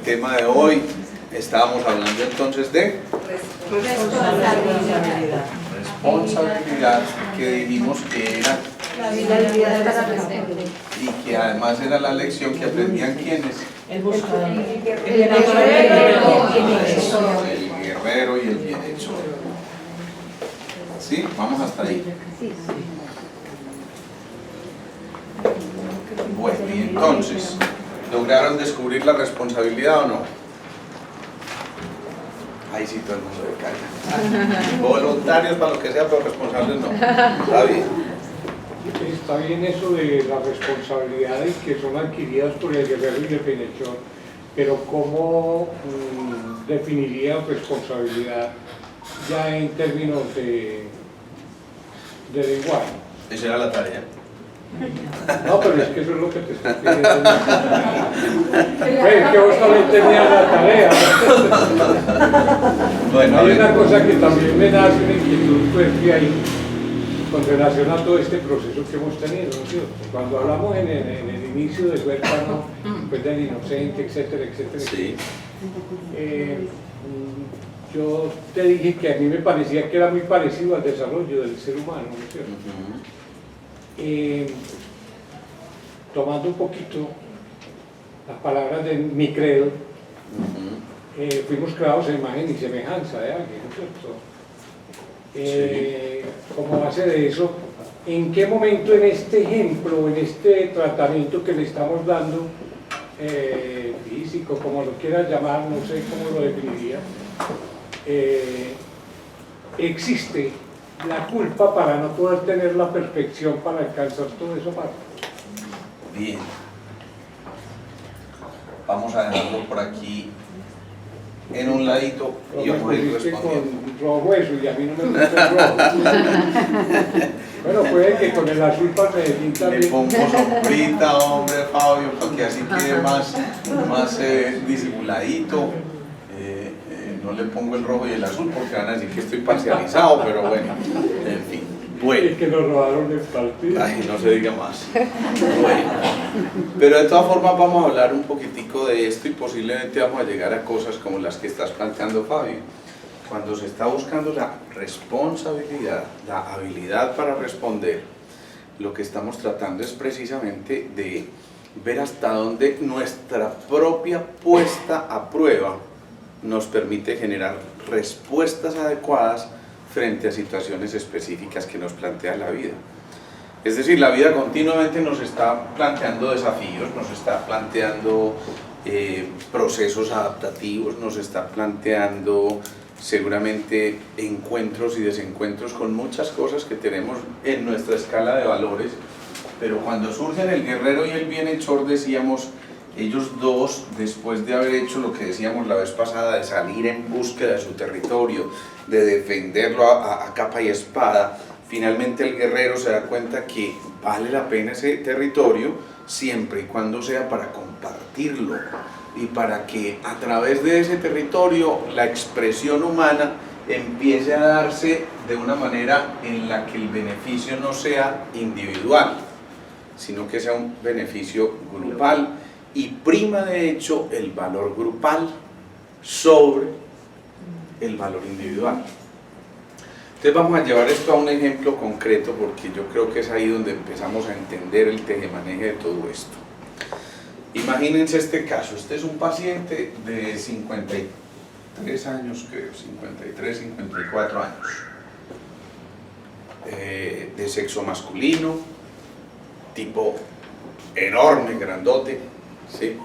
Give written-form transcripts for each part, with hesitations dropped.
tema de hoy. Estábamos hablando entonces de responsabilidad, que dijimos que era y que además era la lección que aprendían quienes, El buscador. el guerrero y el bienhechor. ¿Sí? Vamos hasta ahí. Bueno, y entonces, ¿lograron descubrir la responsabilidad o no? Ahí sí todo el mundo le calla. Voluntarios para lo que sea, pero responsables no. Está bien. Está bien eso de las responsabilidades que son adquiridas por el guerrero y el bienhechor, pero ¿cómo definiría responsabilidad ya en términos de lenguaje? Esa era la tarea. No, pero es que eso es lo que te estoy pidiendo. Pues que vos también tenías la tarea. Bueno, hay una cosa que también me da una inquietud, pues, que hay con relación a todo este proceso que hemos tenido, ¿no es cierto? Cuando hablamos en el inicio del huérfano, pues del inocente, etcétera, etcétera, sí. Yo te dije que a mí me parecía que era muy parecido al desarrollo del ser humano, ¿no es cierto? Tomando un poquito las palabras de mi credo, fuimos creados en imagen y semejanza de alguien, ¿no es cierto? Como base de eso, ¿en qué momento en este ejemplo, en este tratamiento que le estamos dando, físico, como lo quieras llamar, no sé cómo lo definiría, existe la culpa para no poder tener la perfección para alcanzar todo eso? Bien. Vamos a dejarlo por aquí en un ladito y yo voy a ir respondiendo. Con rojo eso y a mí no me gusta el rojo. Bueno, puede que con el azul para Medellín también. Le pongo sombrita, hombre, Fabio, para que así quede más disimuladito. No le pongo el rojo y el azul porque van a decir que estoy parcializado, pero bueno, en fin. Bueno. Es que nos robaron el partido. Ay, no se diga más. Bueno. Pero de todas formas vamos a hablar un poquitico de esto y posiblemente vamos a llegar a cosas como las que estás planteando, Fabio. Cuando se está buscando la responsabilidad, la habilidad para responder, lo que estamos tratando es precisamente de ver hasta dónde nuestra propia puesta a prueba nos permite generar respuestas adecuadas frente a situaciones específicas que nos plantea la vida. Es decir, la vida continuamente nos está planteando desafíos, nos está planteando procesos adaptativos, nos está planteando seguramente encuentros y desencuentros con muchas cosas que tenemos en nuestra escala de valores, pero cuando surgen el guerrero y el bienhechor, decíamos, ellos dos, después de haber hecho lo que decíamos la vez pasada, de salir en búsqueda de su territorio, de defenderlo a capa y espada, finalmente el guerrero se da cuenta que vale la pena ese territorio siempre y cuando sea para compartirlo y para que a través de ese territorio la expresión humana empiece a darse de una manera en la que el beneficio no sea individual, sino que sea un beneficio grupal. Y prima de hecho el valor grupal sobre el valor individual. Entonces vamos a llevar esto a un ejemplo concreto porque yo creo que es ahí donde empezamos a entender el tejemaneje de todo esto. Imagínense este caso, este es un paciente de 53 años, creo, 53, 54 años, de sexo masculino, tipo enorme, grandote. Sí.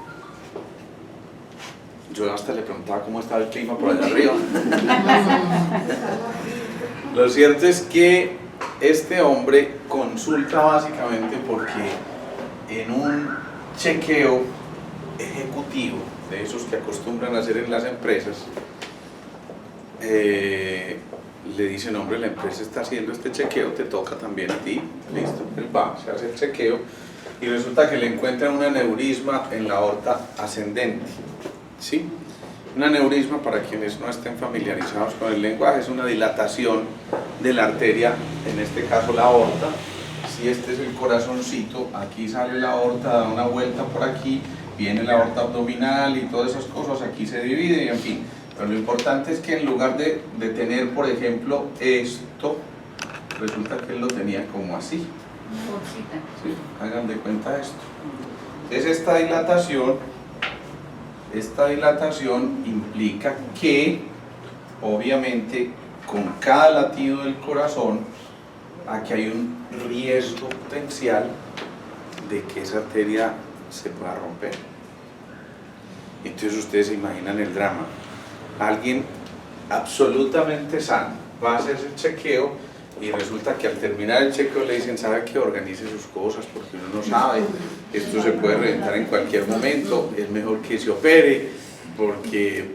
Yo hasta le preguntaba cómo estaba el clima por allá arriba. Lo cierto es que este hombre consulta básicamente porque en un chequeo ejecutivo, de esos que acostumbran a hacer en las empresas, le dicen, hombre, la empresa está haciendo este chequeo, te toca también a ti. Listo, él va, se hace el chequeo y resulta que le encuentran un aneurisma en la aorta ascendente, ¿sí? Un aneurisma, para quienes no estén familiarizados con el lenguaje, es una dilatación de la arteria, en este caso la aorta. Si este es el corazoncito, aquí sale la aorta, da una vuelta por aquí viene la aorta abdominal y todas esas cosas, aquí se divide y en fin. Pero lo importante es que en lugar de tener, por ejemplo, esto, resulta que él lo tenía como así. ¿Sí? Hagan de cuenta esto. Entonces esta dilatación implica que, obviamente, con cada latido del corazón, aquí hay un riesgo potencial de que esa arteria se pueda romper. Entonces ustedes se imaginan el drama. Alguien absolutamente sano va a hacerse el chequeo y resulta que al terminar el chequeo le dicen, sabe que organice sus cosas porque uno no sabe, esto se puede reventar en cualquier momento, es mejor que se opere porque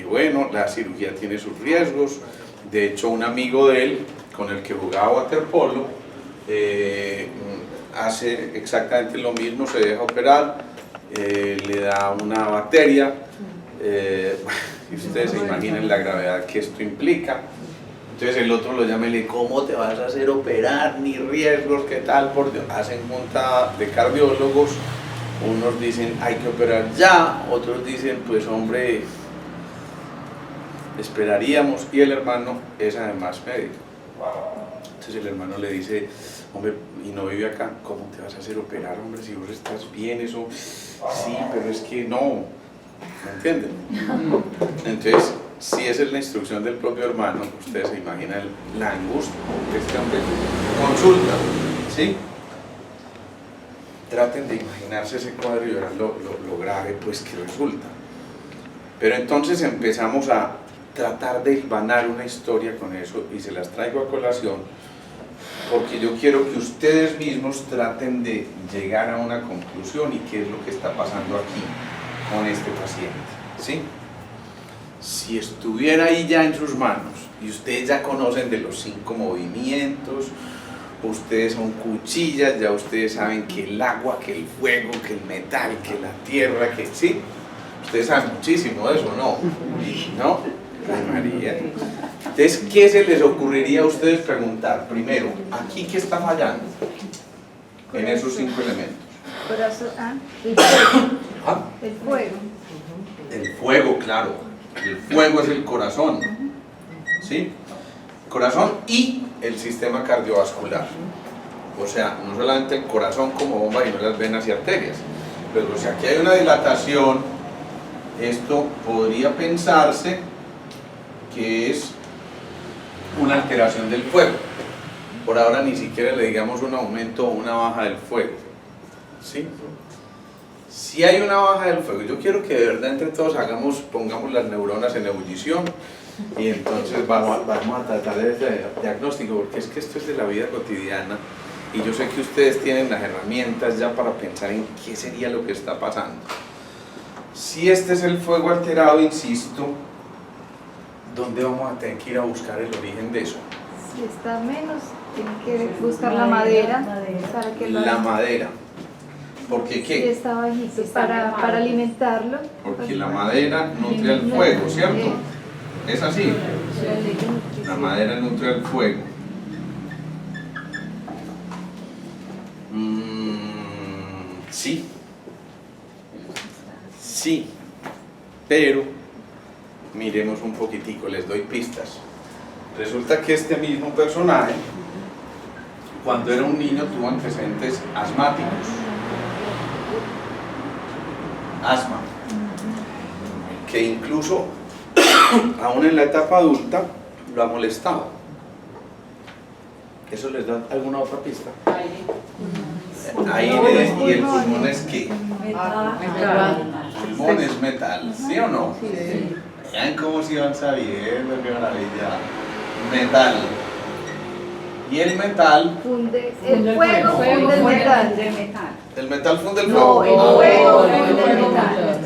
bueno, la cirugía tiene sus riesgos. De hecho, un amigo de él con el que jugaba waterpolo hace exactamente lo mismo, se deja operar, le da una bacteria, y ustedes se imaginan la gravedad que esto implica. Entonces el otro lo llama y le dice, ¿cómo te vas a hacer operar? Ni riesgos, ¿qué tal? Por Dios. Hacen junta de cardiólogos, unos dicen hay que operar ya, otros dicen pues hombre, esperaríamos, y el hermano es además médico. Entonces el hermano le dice, hombre, y no vive acá, ¿cómo te vas a hacer operar, hombre? Si vos estás bien, eso, sí, pero es que no, ¿me entienden? Entonces, si esa es la instrucción del propio hermano, ustedes se imaginan la angustia de este hombre. Consulta, ¿sí? Traten de imaginarse ese cuadro y verán lo grave pues que resulta. Pero entonces empezamos a tratar de hilvanar una historia con eso y se las traigo a colación porque yo quiero que ustedes mismos traten de llegar a una conclusión y qué es lo que está pasando aquí con este paciente, ¿sí? Si estuviera ahí ya en sus manos y ustedes ya conocen de los 5 movimientos, ustedes son cuchillas, ya ustedes saben que el agua, que el fuego, que el metal, que la tierra, que sí, ustedes saben muchísimo de eso, ¿no? ¿No? Ay, María. Entonces, ¿qué se les ocurriría a ustedes preguntar? Primero, ¿aquí qué está fallando? En esos 5 elementos. Corazón, el fuego. ¿Ah? El fuego. El fuego, claro. El fuego es el corazón, ¿sí? Corazón y el sistema cardiovascular. O sea, no solamente el corazón como bomba, sino las venas y arterias. Pero si aquí hay una dilatación, esto podría pensarse que es una alteración del fuego. Por ahora ni siquiera le digamos un aumento o una baja del fuego, ¿sí? Si hay una baja del fuego, yo quiero que de verdad entre todos pongamos las neuronas en ebullición y entonces vamos a tratar de ese diagnóstico, porque es que esto es de la vida cotidiana y yo sé que ustedes tienen las herramientas ya para pensar en qué sería lo que está pasando. Si este es el fuego alterado, insisto, ¿dónde vamos a tener que ir a buscar el origen de eso? Si está menos, tiene que buscar la madera para que La madera. ¿Por qué Si qué? está bajito, para alimentarlo. Porque la madera nutre el fuego, ¿cierto? ¿Es así? La madera nutre el fuego. Sí. Sí. Pero, miremos un poquitico, les doy pistas. Resulta que este mismo personaje, cuando era un niño, tuvo antecedentes asmáticos. Asma, que incluso aún en la etapa adulta lo ha molestado. ¿Eso les da alguna otra pista? Aire y el pulmón es ¿qué? Pulmón es metal, ¿sí o no? Sí. Vean cómo se van sabiendo, qué maravilla. Metal. Y el metal, El fuego funde el metal. el metal funde el No, fuego. el fuego funde el metal.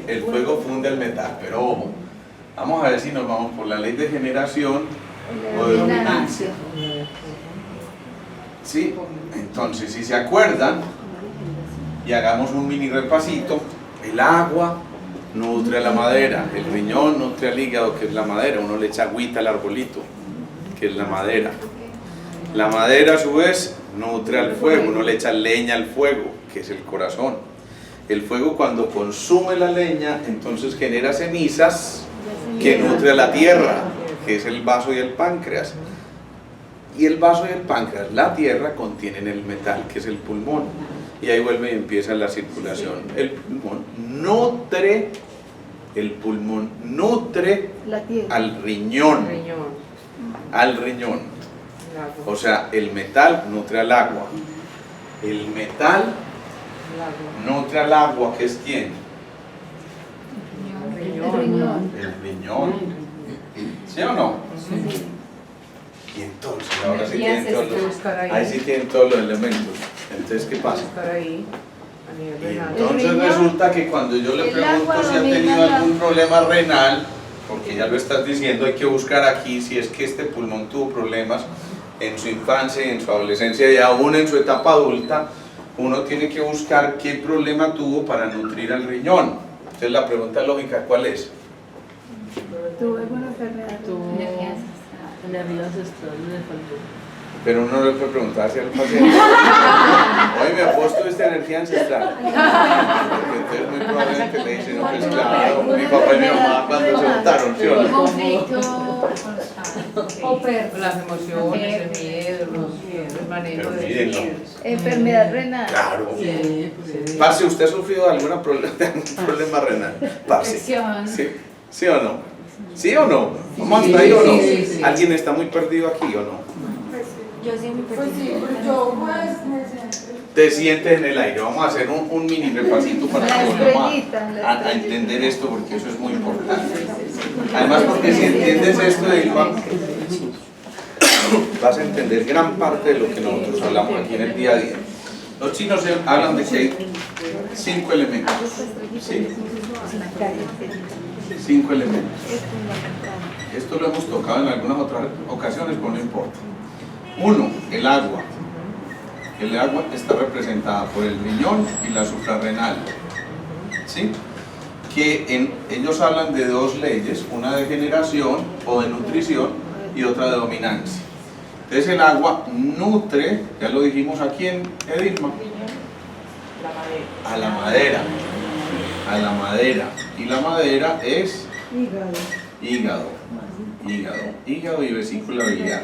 El fuego funde el metal, pero ojo, vamos a ver si nos vamos por la ley de generación o de dominancia. ¿Sí? Entonces, si se acuerdan, y hagamos un mini repasito, el agua nutre a la madera, el riñón nutre al hígado, que es la madera, uno le echa agüita al arbolito, que es la madera. La madera a su vez nutre al fuego, uno le echa leña al fuego, que es el corazón. El fuego cuando consume la leña, entonces genera cenizas que nutre a la tierra, que es el vaso y el páncreas. Y el vaso y el páncreas, la tierra, contienen el metal, que es el pulmón. Y ahí vuelve y empieza la circulación. El pulmón nutre La tierra. al riñón. Al riñón. O sea, el metal nutre al agua. El metal nutre al agua, ¿que es quién? El riñón. El riñón. ¿Sí o no? Sí. Y entonces, ahora sí tienen todos los, ahí sí tienen todos los elementos. Entonces, ¿qué pasa? Y entonces resulta que cuando yo le pregunto si ha tenido algún problema renal, porque ya lo estás diciendo, hay que buscar aquí si es que este pulmón tuvo problemas en su infancia, en su adolescencia y aún en su etapa adulta, uno tiene que buscar qué problema tuvo para nutrir al riñón. Entonces la pregunta lógica, ¿cuál es? Tuve alguna enfermedad. Energía ancestral le faltó. Pero uno no le puede preguntar hacia el paciente. Hoy me apuesto esta energía ancestral. Porque entonces muy probablemente le dicen, no, pues claro, mi papá y mi mamá cuando se juntaron, ¿sí o no? Conflicto o Las emociones, el miedo, el manejo Pero de mírenlo. Enfermedad renal. Claro. Sí, sí. Parce, ¿usted ha sufrido algún problema renal? Parce. infección. ¿Sí? ¿Sí o no? ¿Sí o no? ¿Vamos hasta ahí o no? Sí, sí. ¿Alguien está muy perdido aquí o no? Yo sí me Pues sí, pero yo pues me siento. Te sientes en el aire. Vamos a hacer un mini repasito para La que estrellita, la a estrellita. entender esto, porque eso es muy importante. Además, porque si entiendes esto de Ilva, vas a entender gran parte de lo que nosotros hablamos aquí en el día a día. Los chinos hablan de que hay 5 elementos. ¿Sí? 5 elementos. Esto lo hemos tocado en algunas otras ocasiones, pero no importa. 1, el agua. El agua está representada por el riñón y la suprarrenal. ¿Sí? Que ellos hablan de 2 leyes, una de generación o de nutrición y otra de dominancia. Entonces el agua nutre, ya lo dijimos aquí en Edilma, a la madera. A la madera. Y la madera es hígado y vesícula biliar.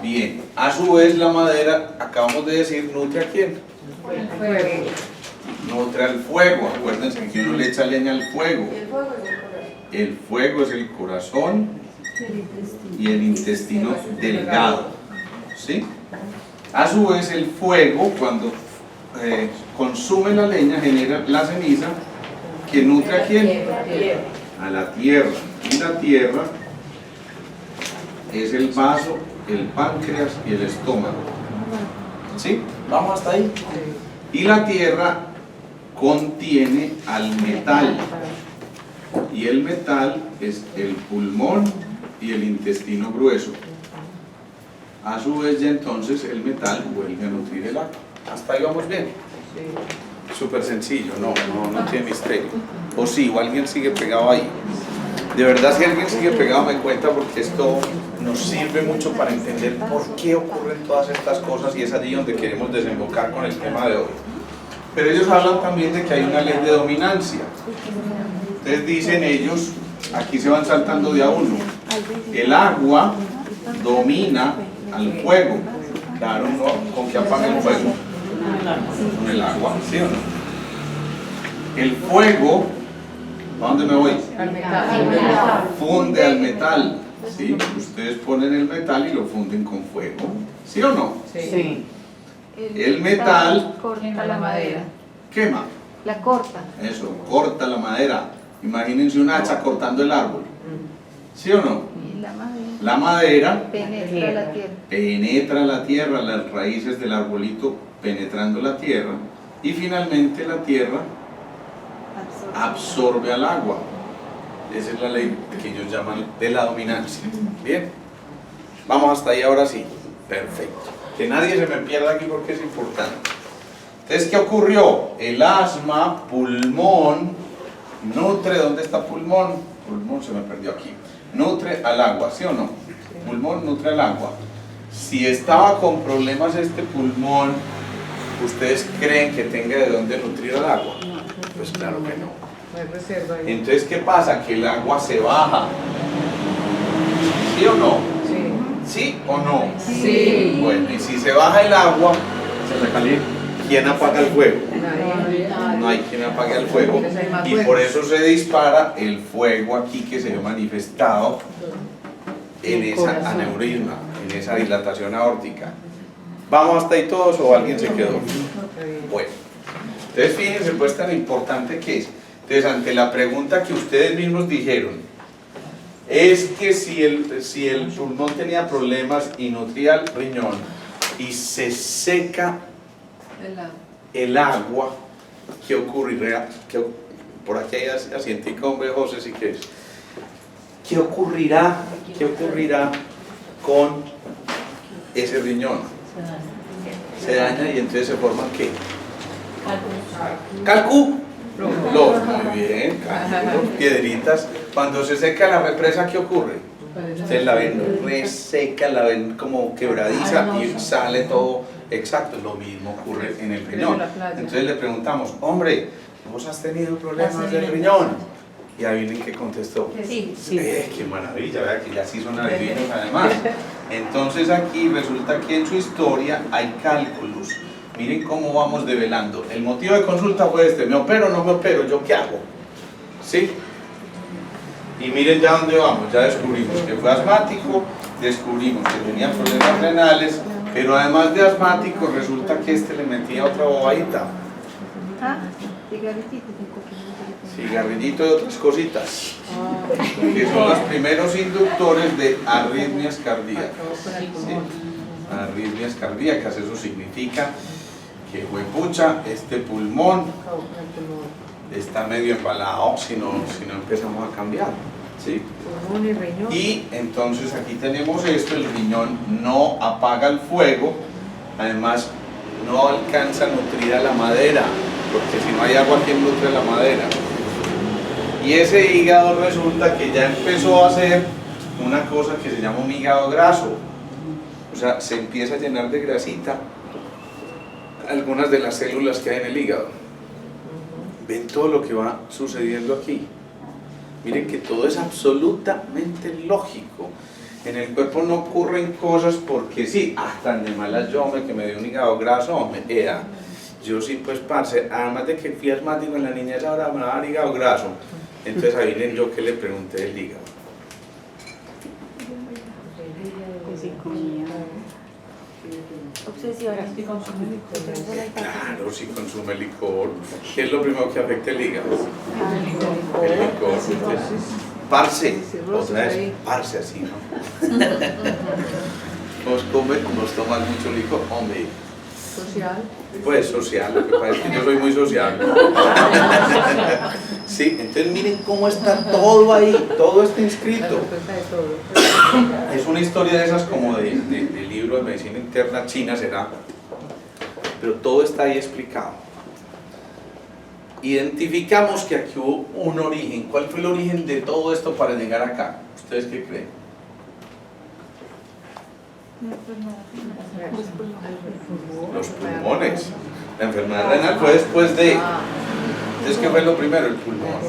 Bien, a su vez la madera, acabamos de decir, nutre a quién? Nutre al fuego. Acuérdense que uno le echa leña al fuego. El fuego es el corazón y el intestino delgado. ¿Sí? A su vez el fuego, cuando consume la leña, genera la ceniza que nutre a quién? A la tierra. Y la tierra es el vaso, el páncreas y el estómago. ¿Sí? ¿Vamos hasta ahí? Y la tierra contiene al metal. Y el metal es el pulmón y el intestino grueso. A su vez ya entonces el metal vuelve a nutrir el agua. Hasta ahí vamos bien. Súper sencillo, no tiene misterio. O sí, o alguien sigue pegado ahí. De verdad, si alguien sigue pegado, me cuenta, porque esto nos sirve mucho para entender por qué ocurren todas estas cosas y es allí donde queremos desembocar con el tema de hoy. Pero ellos hablan también de que hay una ley de dominancia. Entonces dicen ellos, aquí se van saltando de a uno, el agua domina al fuego. Claro, ¿no? ¿Con qué apaga el fuego? Con el agua, ¿sí o no? El fuego, ¿a dónde me voy? Al metal. Funde al metal, ¿sí? Ustedes ponen el metal y lo funden con fuego, ¿sí o no? Sí. El metal corta la madera. quema, La corta. eso, corta la madera. Imagínense un hacha cortando el árbol, ¿sí o no? Y la madera La madera penetra la tierra. penetra la tierra, las raíces del arbolito penetrando la tierra, y finalmente la tierra absorbe al agua. Esa es la ley que ellos llaman de la dominancia. Bien, vamos hasta ahí ahora sí. Perfecto. Que nadie se me pierda aquí porque es importante. Entonces, ¿qué ocurrió? El asma, pulmón, nutre. ¿Dónde está pulmón? Pulmón se me perdió aquí. Nutre al agua, ¿sí o no? Pulmón nutre al agua. Si estaba con problemas este pulmón, ¿Ustedes creen que tenga de dónde nutrir al agua? Pues claro que no. No hay reserva ahí. Entonces, ¿qué pasa? Que el agua se baja. ¿Sí o no? Sí. ¿Sí o no? Sí. Bueno, y si se baja el agua, Se recalienta. ¿quién apaga el fuego? Nadie. No hay quien apague el fuego. Entonces hay más Y fuego. por eso se dispara el fuego aquí que se ve manifestado en El esa corazón. aneurisma, en esa dilatación aórtica. ¿Vamos hasta ahí todos o alguien se quedó? Está bien. Bueno, entonces fíjense pues tan importante que es. Entonces ante la pregunta que ustedes mismos dijeron, es que si el pulmón tenía problemas y nutría el riñón y se seca el agua, ¿qué ocurrirá? Por aquí hay asientico, hombre, José, si quieres. ¿Qué ocurrirá con ese riñón? Se daña y entonces se forman ¿qué? Calcu. Muy bien, cálculos, piedritas. Cuando se seca la represa, ¿qué ocurre? Ustedes la ven reseca, la ven como quebradiza y sale todo exacto. Lo mismo ocurre en el riñón. Entonces le preguntamos, hombre, ¿vos has tenido problemas del riñón? Y adivinen qué contestó. Sí. Qué maravilla, ¿verdad? Que ya sí son adivinos además. Entonces aquí resulta que en su historia hay cálculos. Miren cómo vamos develando. El motivo de consulta fue este: ¿me opero o no me opero? ¿Yo qué hago? ¿Sí? Y miren ya dónde vamos. Ya descubrimos que fue asmático, descubrimos que tenía problemas renales, pero además de asmático resulta que este le metía otra bobadita. Ah, cigarrito. Cigarrillito y otras cositas, que son los primeros inductores de arritmias cardíacas. Sí, arritmias cardíacas, eso significa que, huepucha, este pulmón está medio embalado si no empezamos a cambiar. ¿Sí? Pulmón y riñón. Y entonces aquí tenemos esto: el riñón no apaga el fuego, además no alcanza a nutrir a la madera, porque si no hay agua, ¿quién nutre la madera? Y ese hígado resulta que ya empezó a hacer una cosa que se llama un hígado graso. O sea, se empieza a llenar de grasita algunas de las células que hay en el hígado. ¿Ven todo lo que va sucediendo aquí? Miren que todo es absolutamente lógico. En el cuerpo no ocurren cosas porque sí. Tan de malas yo, que me dio un hígado graso, hombre, yo sí, pues, parce, además de que fui asmático en la niñez, ahora me va a dar hígado graso. Entonces ahí ven yo que le pregunté del hígado. Obsesión. Claro, si consume licor. ¿Qué es lo primero que afecta el hígado? El licor. Parce, otra vez, parce así, ¿no? Nos toman mucho licor, hombre. Social. Pues social, lo que pasa es que yo soy muy social. Sí, entonces miren cómo está todo ahí, todo está inscrito. Es una historia de esas como de libro de medicina interna china, será, pero todo está ahí explicado. Identificamos que aquí hubo un origen. ¿Cuál fue el origen de todo esto para llegar acá? ¿Ustedes qué creen? Los pulmones. La enfermedad renal fue después de. Entonces, ¿qué fue lo primero? El pulmón.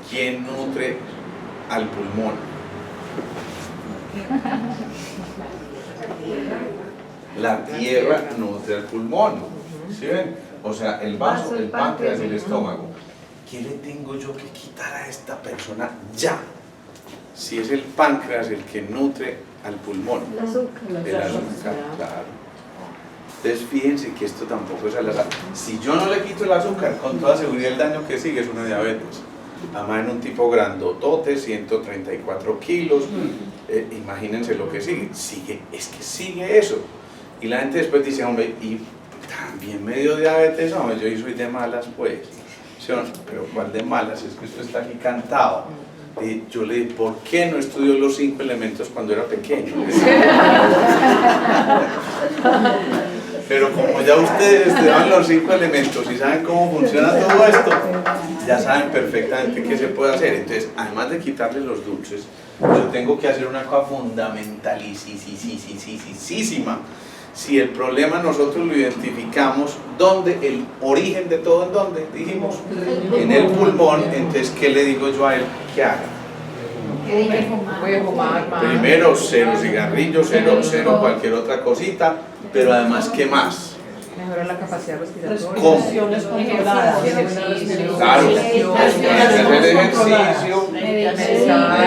¿Quién nutre al pulmón? La tierra nutre al pulmón. ¿Sí ven? O sea, el vaso, el páncreas y el estómago. ¿Qué le tengo yo que quitar a esta persona ya? Si es el páncreas el que nutre al pulmón. El azúcar. El azúcar, claro. Entonces fíjense que esto tampoco es al azar. Si yo no le quito el azúcar, con toda seguridad el daño que sigue es una diabetes. Además en un tipo grandotote, 134 kilos, imagínense lo que sigue. Es que sigue eso. Y la gente después dice, hombre, y también me dio diabetes, hombre, yo soy de malas pues. ¿Sí? Pero ¿cuál de malas? Es que esto está aquí cantado. Y yo le dije, ¿por qué no estudió los 5 elementos cuando era pequeño? Pero como ya ustedes estudiaban los 5 elementos y saben cómo funciona todo esto, ya saben perfectamente qué se puede hacer. Entonces, además de quitarle los dulces, yo tengo que hacer una cosa fundamentalísima, Si el problema nosotros lo identificamos, ¿dónde? El origen de todo, ¿en dónde? Dijimos, en el pulmón. Entonces, ¿qué le digo yo a él que haga? Voy a fumar más. Primero, cero cigarrillos, cero cualquier otra cosita, pero además, ¿qué más? Mejorar la capacidad respiratoria. ¿Cómo? Respiraciones controladas. Ejercicio. Claro, Respiraciones hacer controladas. ejercicio,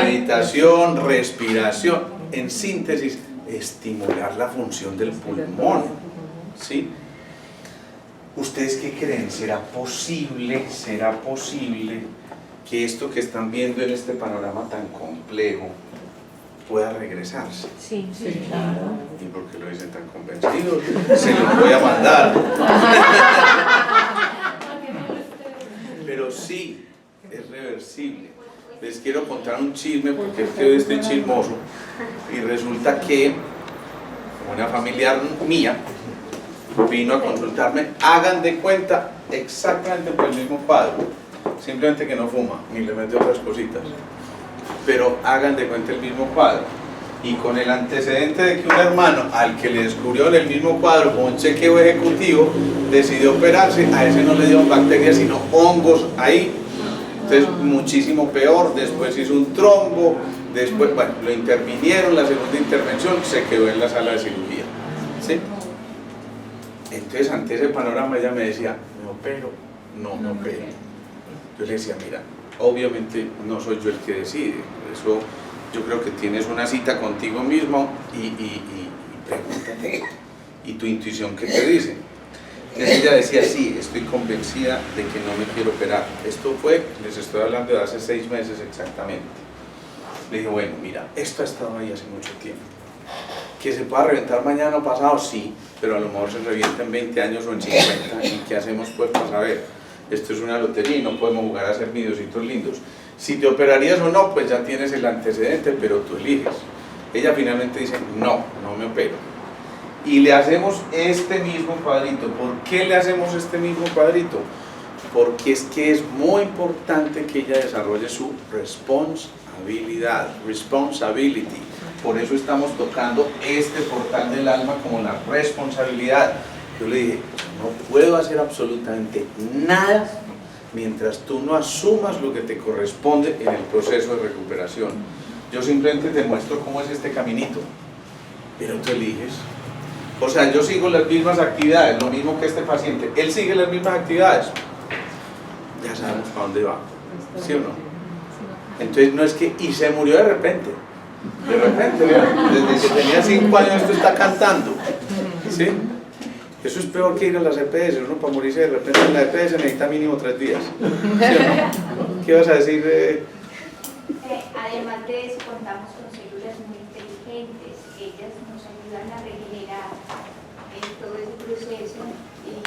meditación, respiración. En síntesis, estimular la función del pulmón. ¿Sí? ¿Ustedes qué creen? ¿Será posible que esto que están viendo en este panorama tan complejo pueda regresarse? Sí, Sí, claro. ¿Y por qué lo dicen tan convencidos? Se los voy a mandar. Pero sí, es reversible. Les quiero contar un chisme porque es que hoy estoy chismoso. Y resulta que una familiar mía vino a consultarme. Hagan de cuenta exactamente por el mismo cuadro. Simplemente que no fuma, ni le mete otras cositas. Pero hagan de cuenta el mismo cuadro. Y con el antecedente de que un hermano al que le descubrió en el mismo cuadro con un chequeo ejecutivo decidió operarse, a ese no le dieron bacterias sino hongos ahí. Entonces muchísimo peor, después hizo un trombo, después, bueno, lo intervinieron, la segunda intervención se quedó en la sala de cirugía. ¿Sí? Entonces ante ese panorama ella me decía, me opero, no me opero. Yo le decía, mira, obviamente no soy yo el que decide, eso yo creo que tienes una cita contigo mismo y pregúntate, y tu intuición ¿qué te dice? Entonces ella decía, sí, estoy convencida de que no me quiero operar. Esto fue, les estoy hablando de hace 6 meses exactamente. Le dije, bueno, mira, esto ha estado ahí hace mucho tiempo. ¿Que se pueda reventar mañana o pasado? Sí, pero a lo mejor se revienta en 20 años o en 50. ¿Y qué hacemos pues para saber? Esto es una lotería y no podemos jugar a hacer videocitos lindos. Si te operarías o no, pues ya tienes el antecedente, pero tú eliges. Ella finalmente dice, no me opero. Y le hacemos este mismo cuadrito. ¿Por qué le hacemos este mismo cuadrito? Porque es que es muy importante que ella desarrolle su responsabilidad, responsibility. Por eso estamos tocando este portal del alma como la responsabilidad. Yo le dije, no puedo hacer absolutamente nada mientras tú no asumas lo que te corresponde en el proceso de recuperación. Yo simplemente te muestro cómo es este caminito, pero tú eliges. O sea, yo sigo las mismas actividades, lo mismo que este paciente. Él sigue las mismas actividades. Ya sabemos para dónde va, ¿sí o no? Entonces no es que, y se murió de repente. De repente, vean, desde que tenía 5 años esto está cantando. ¿Sí? Eso es peor que ir a las EPS. Uno para morirse de repente en la EPS necesita mínimo 3 días. ¿Sí o no? ¿Qué vas a decir? Además de eso, contamos con células muy inteligentes. Ellas nos ayudan a regenerar en todo ese proceso y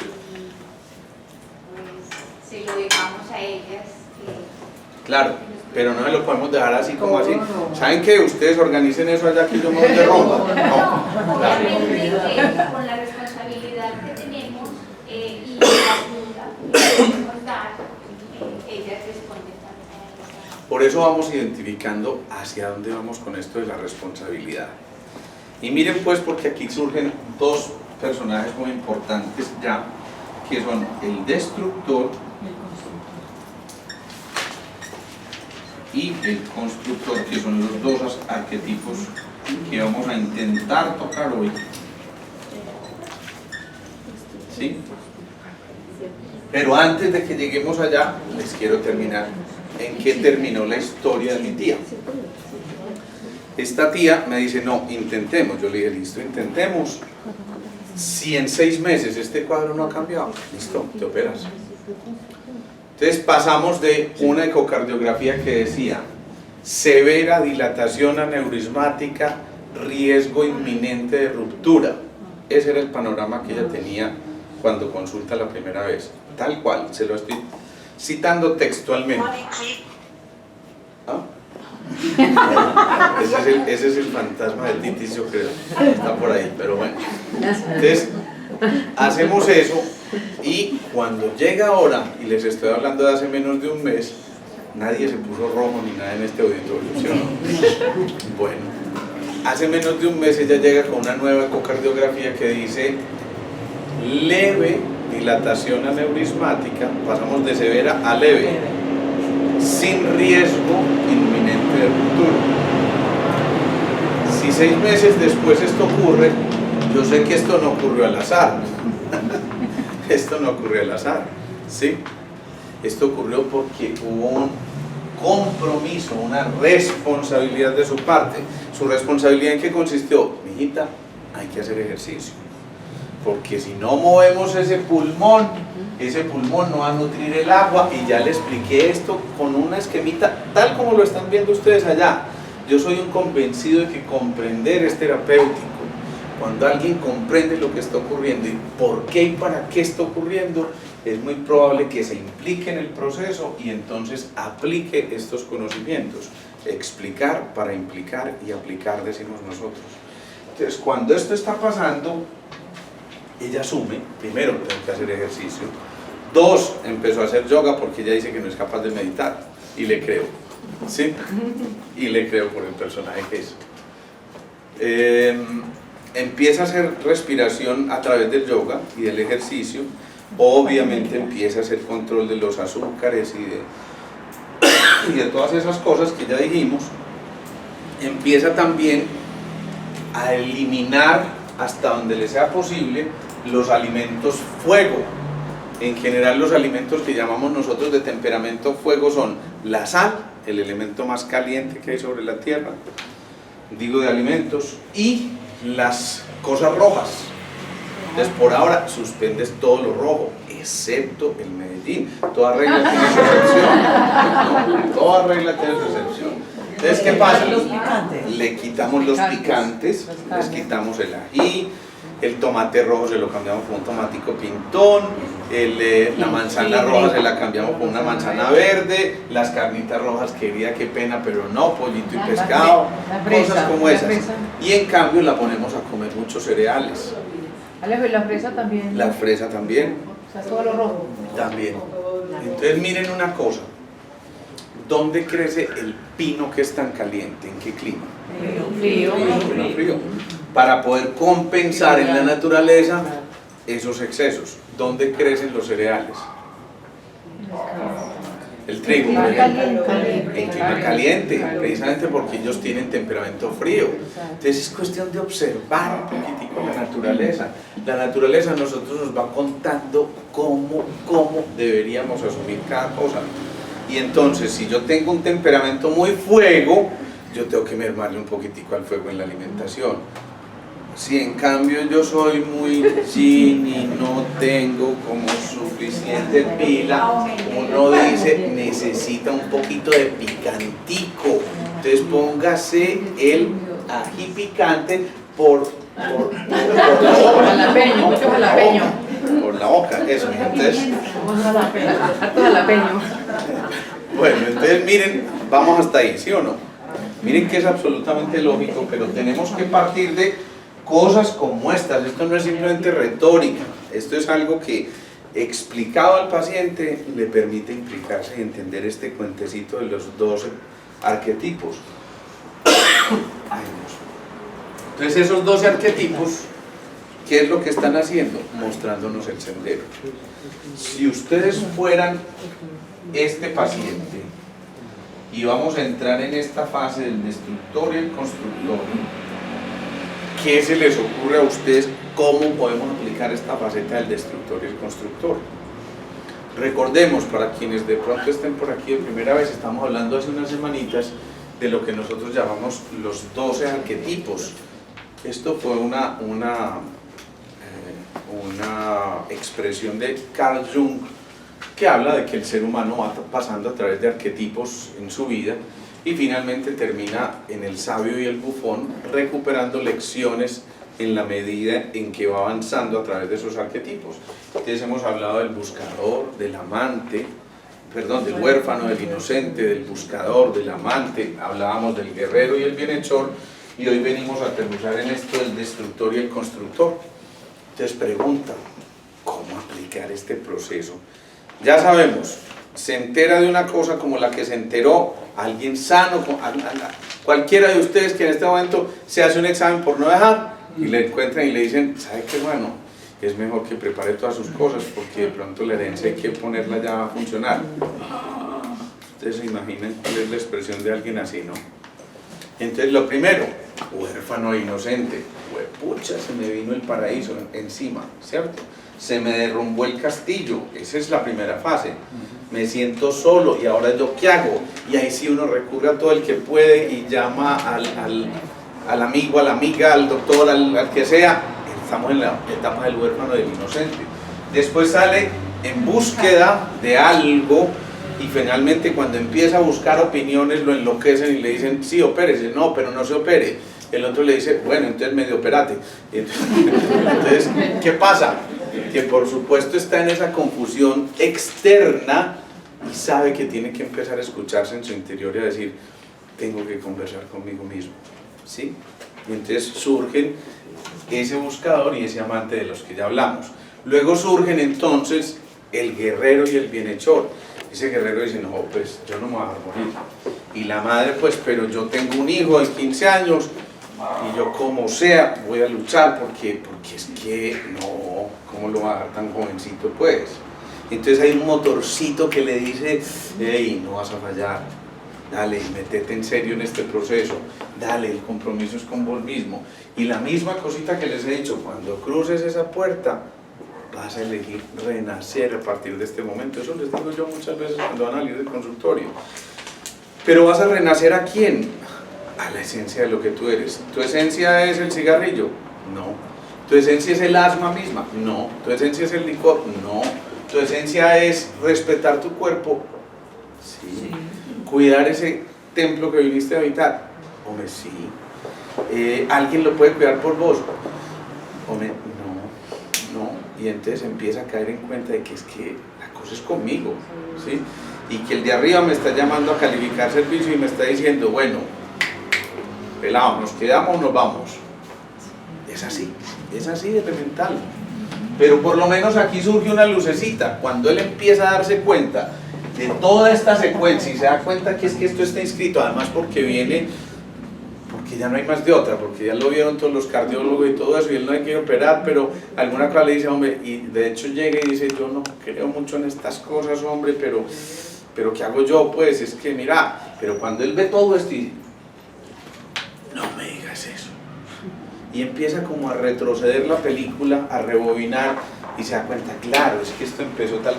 pues se lo dejamos a ellas. Claro, pero no se lo podemos dejar así como así. ¿Saben qué? Ustedes organicen eso allá que yo me voy de rumba. No. Obviamente que con la responsabilidad que tenemos y la ayuda que podemos dar, ellas responden también a esa. Por eso vamos identificando hacia dónde vamos con esto de la responsabilidad. Y miren pues, porque aquí surgen 2 personajes muy importantes ya, que son el destructor y el constructor, que son los 2 arquetipos que vamos a intentar tocar hoy. ¿Sí? Pero antes de que lleguemos allá, les quiero terminar en qué terminó la historia de mi tía. Esta tía me dice, no, intentemos. Yo le dije, listo, intentemos. Si en 6 meses este cuadro no ha cambiado, listo, te operas. Entonces pasamos de una ecocardiografía que decía severa dilatación aneurismática, riesgo inminente de ruptura. Ese era el panorama que ella tenía cuando consulta la primera vez. Tal cual, se lo estoy citando textualmente. ¿Ah? Ese es el fantasma del titis, yo creo. Está por ahí, pero bueno. Entonces, hacemos eso y cuando llega ahora, y les estoy hablando de hace menos de un mes, nadie se puso rojo ni nada en este auditorio, ¿sí o no? Bueno, hace menos de un mes ella llega con una nueva ecocardiografía que dice leve dilatación aneurismática, pasamos de severa a leve, sin riesgo inminente de ruptura. Si 6 meses después esto ocurre, yo sé que esto no ocurrió al azar. Esto no ocurrió al azar, ¿sí? Esto ocurrió porque hubo un compromiso, una responsabilidad de su parte. ¿Su responsabilidad en qué consistió? Mijita, hay que hacer ejercicio. Porque si no movemos ese pulmón no va a nutrir el agua. Y ya le expliqué esto con una esquemita, tal como lo están viendo ustedes allá. Yo soy un convencido de que comprender es terapéutico. Cuando alguien comprende lo que está ocurriendo y por qué y para qué está ocurriendo, es muy probable que se implique en el proceso y entonces aplique estos conocimientos. Explicar para implicar y aplicar, decimos nosotros. Entonces, cuando esto está pasando, ella asume, primero, tengo que hacer ejercicio. 2, empezó a hacer yoga porque ella dice que no es capaz de meditar. Y le creo, ¿sí? Y le creo por el personaje que es. Empieza a hacer respiración a través del yoga y del ejercicio. Obviamente empieza a hacer control de los azúcares y de todas esas cosas que ya dijimos. Empieza también a eliminar hasta donde le sea posible los alimentos fuego. En general los alimentos que llamamos nosotros de temperamento fuego son la sal, el elemento más caliente que hay sobre la tierra, digo de alimentos, y las cosas rojas. Entonces por ahora suspendes todo lo rojo, excepto el Medellín. Toda regla tiene su excepción, ¿no? Toda regla tiene su excepción. Entonces, ¿qué pasa? Le quitamos los picantes, les quitamos el ají, el tomate rojo se lo cambiamos por un tomatico pintón, la manzana roja se la cambiamos por una manzana verde, las carnitas rojas quería, qué pena, pero no, pollito y pescado, cosas como esas. Y en cambio la ponemos a comer muchos cereales. La fresa también. La fresa también. O sea, todo lo rojo. También. Entonces miren una cosa. ¿Dónde crece el pino que es tan caliente? ¿En qué clima? Frío. Frío. Para poder compensar en la naturaleza esos excesos. ¿Dónde crecen los cereales? El trigo, por ejemplo. En clima caliente, precisamente porque ellos tienen temperamento frío. Entonces es cuestión de observar un poquitico la naturaleza. La naturaleza a nosotros nos va contando cómo deberíamos asumir cada cosa. Y entonces, si yo tengo un temperamento muy fuego, yo tengo que mermarle un poquitico al fuego en la alimentación. Si en cambio yo soy muy yin y no tengo como suficiente pila, uno dice, necesita un poquito de picantico. Entonces póngase el ají picante por la boca. Jalapeño, mucho jalapeño. Por la boca, eso. Entonces, Harto jalapeño. bueno, entonces miren, vamos hasta ahí, ¿sí o no? Miren que es absolutamente lógico, pero tenemos que partir de cosas como estas. Esto no es simplemente retórica, esto es algo que explicado al paciente le permite implicarse y entender este cuentecito de los 12 arquetipos. Ay, Dios. Entonces esos 12 arquetipos, ¿qué es lo que están haciendo? Mostrándonos el sendero. Si ustedes fueran este paciente y vamos a entrar en esta fase del destructor y el constructor, ¿qué se les ocurre a ustedes? ¿Cómo podemos aplicar esta faceta del destructor y el constructor? Recordemos, para quienes de pronto estén por aquí de primera vez, estamos hablando hace unas semanitas de lo que nosotros llamamos los 12 arquetipos. Esto fue una expresión de Carl Jung, que habla de que el ser humano va pasando a través de arquetipos en su vida y finalmente termina en el sabio y el bufón, recuperando lecciones en la medida en que va avanzando a través de esos arquetipos. Entonces hemos hablado del buscador, del amante, perdón, del huérfano, del inocente, del buscador, del amante, hablábamos del guerrero y el bienhechor, y hoy venimos a aterrizar en esto del destructor y el constructor. Entonces pregunta, ¿cómo aplicar este proceso? Ya sabemos, se entera de una cosa como la que se enteró alguien sano, cualquiera de ustedes que en este momento se hace un examen por no dejar y le encuentran y le dicen, ¿sabe qué, hermano? Es mejor que prepare todas sus cosas porque de pronto la herencia hay que ponerla ya a funcionar. Ustedes se imaginan cuál es la expresión de alguien así, ¿no? Entonces lo primero, huérfano e inocente, pucha, se me vino el paraíso encima, ¿cierto? Se me derrumbó el castillo, esa es la primera fase. Me siento solo y ahora yo qué hago, y ahí sí uno recurre a todo el que puede y llama al amigo, a la amiga, al doctor, al que sea. Estamos en la etapa del huérfano del inocente. Después sale en búsqueda de algo y finalmente cuando empieza a buscar opiniones lo enloquecen y le dicen, sí, opérese, no, pero no se opere. El otro le dice, bueno, entonces medio operate. Entonces, ¿qué pasa? Que por supuesto está en esa confusión externa y sabe que tiene que empezar a escucharse en su interior y a decir, tengo que conversar conmigo mismo, ¿sí? Y entonces surgen ese buscador y ese amante de los que ya hablamos. Luego surgen entonces el guerrero y el bienhechor. Ese guerrero dice, no, pues yo no me voy a morir. Y la madre, pues, pero yo tengo un hijo de 15 años y yo como sea voy a luchar porque es que no, ¿cómo lo va a dar tan jovencito pues? Entonces hay un motorcito que le dice, hey, no vas a fallar, dale, métete en serio en este proceso, dale, el compromiso es con vos mismo. Y la misma cosita que les he dicho, cuando cruces esa puerta vas a elegir renacer a partir de este momento. Eso les digo yo muchas veces cuando van a salir del consultorio. Pero vas a renacer ¿a quién? A la esencia de lo que tú eres. ¿Tu esencia es el cigarrillo? No. ¿Tu esencia es el asma misma? No. ¿Tu esencia es el licor? No. ¿Tu esencia es respetar tu cuerpo? Sí. ¿Cuidar ese templo que viniste a habitar? Hombre, sí. ¿Alguien lo puede cuidar por vos? Hombre, no. Y entonces empieza a caer en cuenta de que es que la cosa es conmigo, ¿sí? Y que el de arriba me está llamando a calificar servicio y me está diciendo, bueno, pelado, ¿nos quedamos o nos vamos? Es así de elemental. Pero por lo menos aquí surge una lucecita. Cuando él empieza a darse cuenta de toda esta secuencia y se da cuenta que es que esto está inscrito, además porque viene, porque ya no hay más de otra, porque ya lo vieron todos los cardiólogos y todo eso, y él no hay que operar, pero alguna cosa le dice, hombre, y de hecho llega y dice, yo no creo mucho en estas cosas, hombre, pero ¿qué hago yo? Pues es que mira, pero cuando él ve todo esto y dice, no me digas eso, y empieza como a retroceder la película, a rebobinar y se da cuenta, claro, es que esto empezó tal,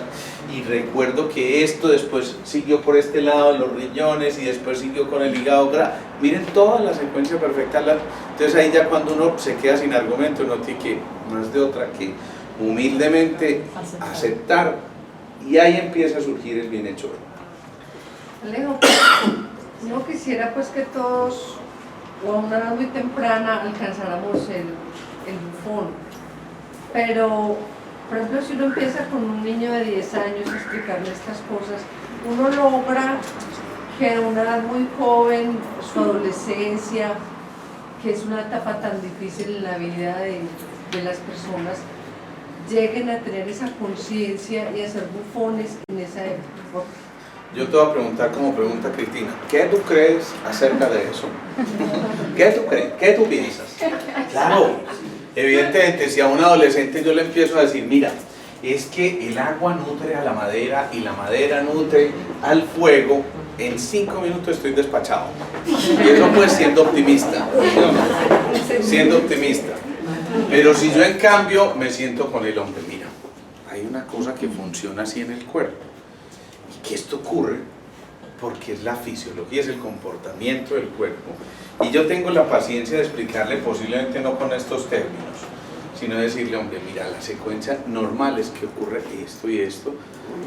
y recuerdo que esto después siguió por este lado de los riñones y después siguió con el hígado graso. Miren toda la secuencia perfecta, entonces ahí ya cuando uno se queda sin argumento, no tiene que más de otra que humildemente aceptar, y ahí empieza a surgir el bienhechor. Alejo, yo quisiera pues que todos o a una edad muy temprana alcanzáramos el bufón, pero por ejemplo si uno empieza con un niño de 10 años a explicarle estas cosas, uno logra que a una edad muy joven, su adolescencia, que es una etapa tan difícil en la vida de las personas, lleguen a tener esa conciencia y a ser bufones en esa época. Yo te voy a preguntar como pregunta Cristina, ¿qué tú crees acerca de eso? ¿Qué tú crees? ¿Qué tú piensas? Claro, evidentemente si a un adolescente yo le empiezo a decir, mira, es que el agua nutre a la madera y la madera nutre al fuego, en 5 minutos estoy despachado. Y eso pues siendo optimista, siendo optimista. Pero si yo en cambio me siento con el hombre, mira, hay una cosa que funciona así en el cuerpo. Que esto ocurre porque es la fisiología, es el comportamiento del cuerpo, y yo tengo la paciencia de explicarle, posiblemente no con estos términos, sino decirle, hombre, mira, la secuencia normal es que ocurre esto y esto,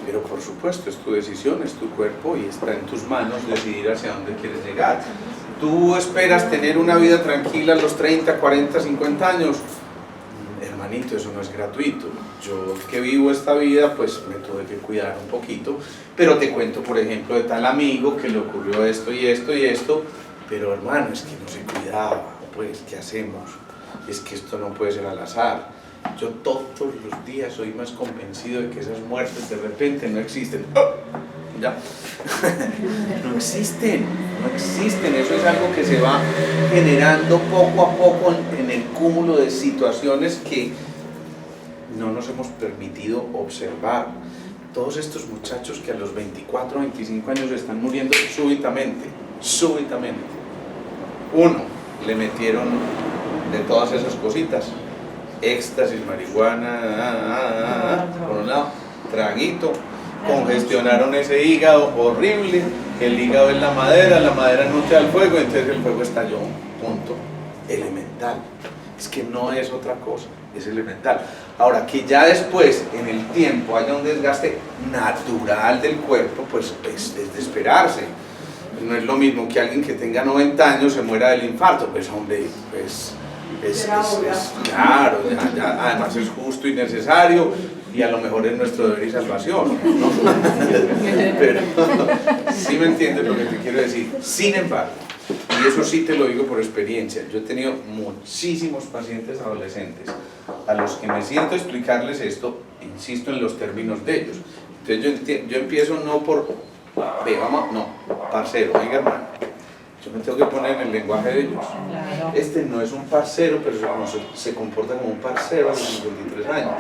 pero por supuesto es tu decisión, es tu cuerpo y está en tus manos decidir hacia dónde quieres llegar. Tú esperas tener una vida tranquila a los 30, 40, 50 años, hermanito, eso no es gratuito. Yo que vivo esta vida, pues me tuve que cuidar un poquito, pero te cuento, por ejemplo, de tal amigo que le ocurrió esto y esto y esto, pero hermano, es que no se cuidaba, pues, ¿qué hacemos? Es que esto no puede ser al azar. Yo todos los días soy más convencido de que esas muertes de repente no existen. ya. No existen, eso es algo que se va generando poco a poco en el cúmulo de situaciones que no nos hemos permitido observar. Todos estos muchachos que a los 24, 25 años están muriendo súbitamente. Uno, le metieron de todas esas cositas, éxtasis, marihuana, por un lado, traguito, congestionaron ese hígado horrible, el hígado es la madera no te da el fuego, entonces el fuego estalló, punto, elemental, es que no es otra cosa, es elemental. Ahora, que ya después, en el tiempo, haya un desgaste natural del cuerpo, pues es de esperarse. No es lo mismo que alguien que tenga 90 años se muera del infarto, pues hombre, pues claro, ya, además es justo y necesario y a lo mejor es nuestro deber y salvación, ¿no? Pero sí me entiendes lo que te quiero decir. Sin embargo, y eso sí te lo digo por experiencia, yo he tenido muchísimos pacientes adolescentes a los que me siento a explicarles esto, insisto en los términos de ellos. Entonces yo empiezo no por, no, parcero, oiga hermano, yo me tengo que poner en el lenguaje de ellos. Este no es un parcero, pero se comporta como un parcero a los 53 años.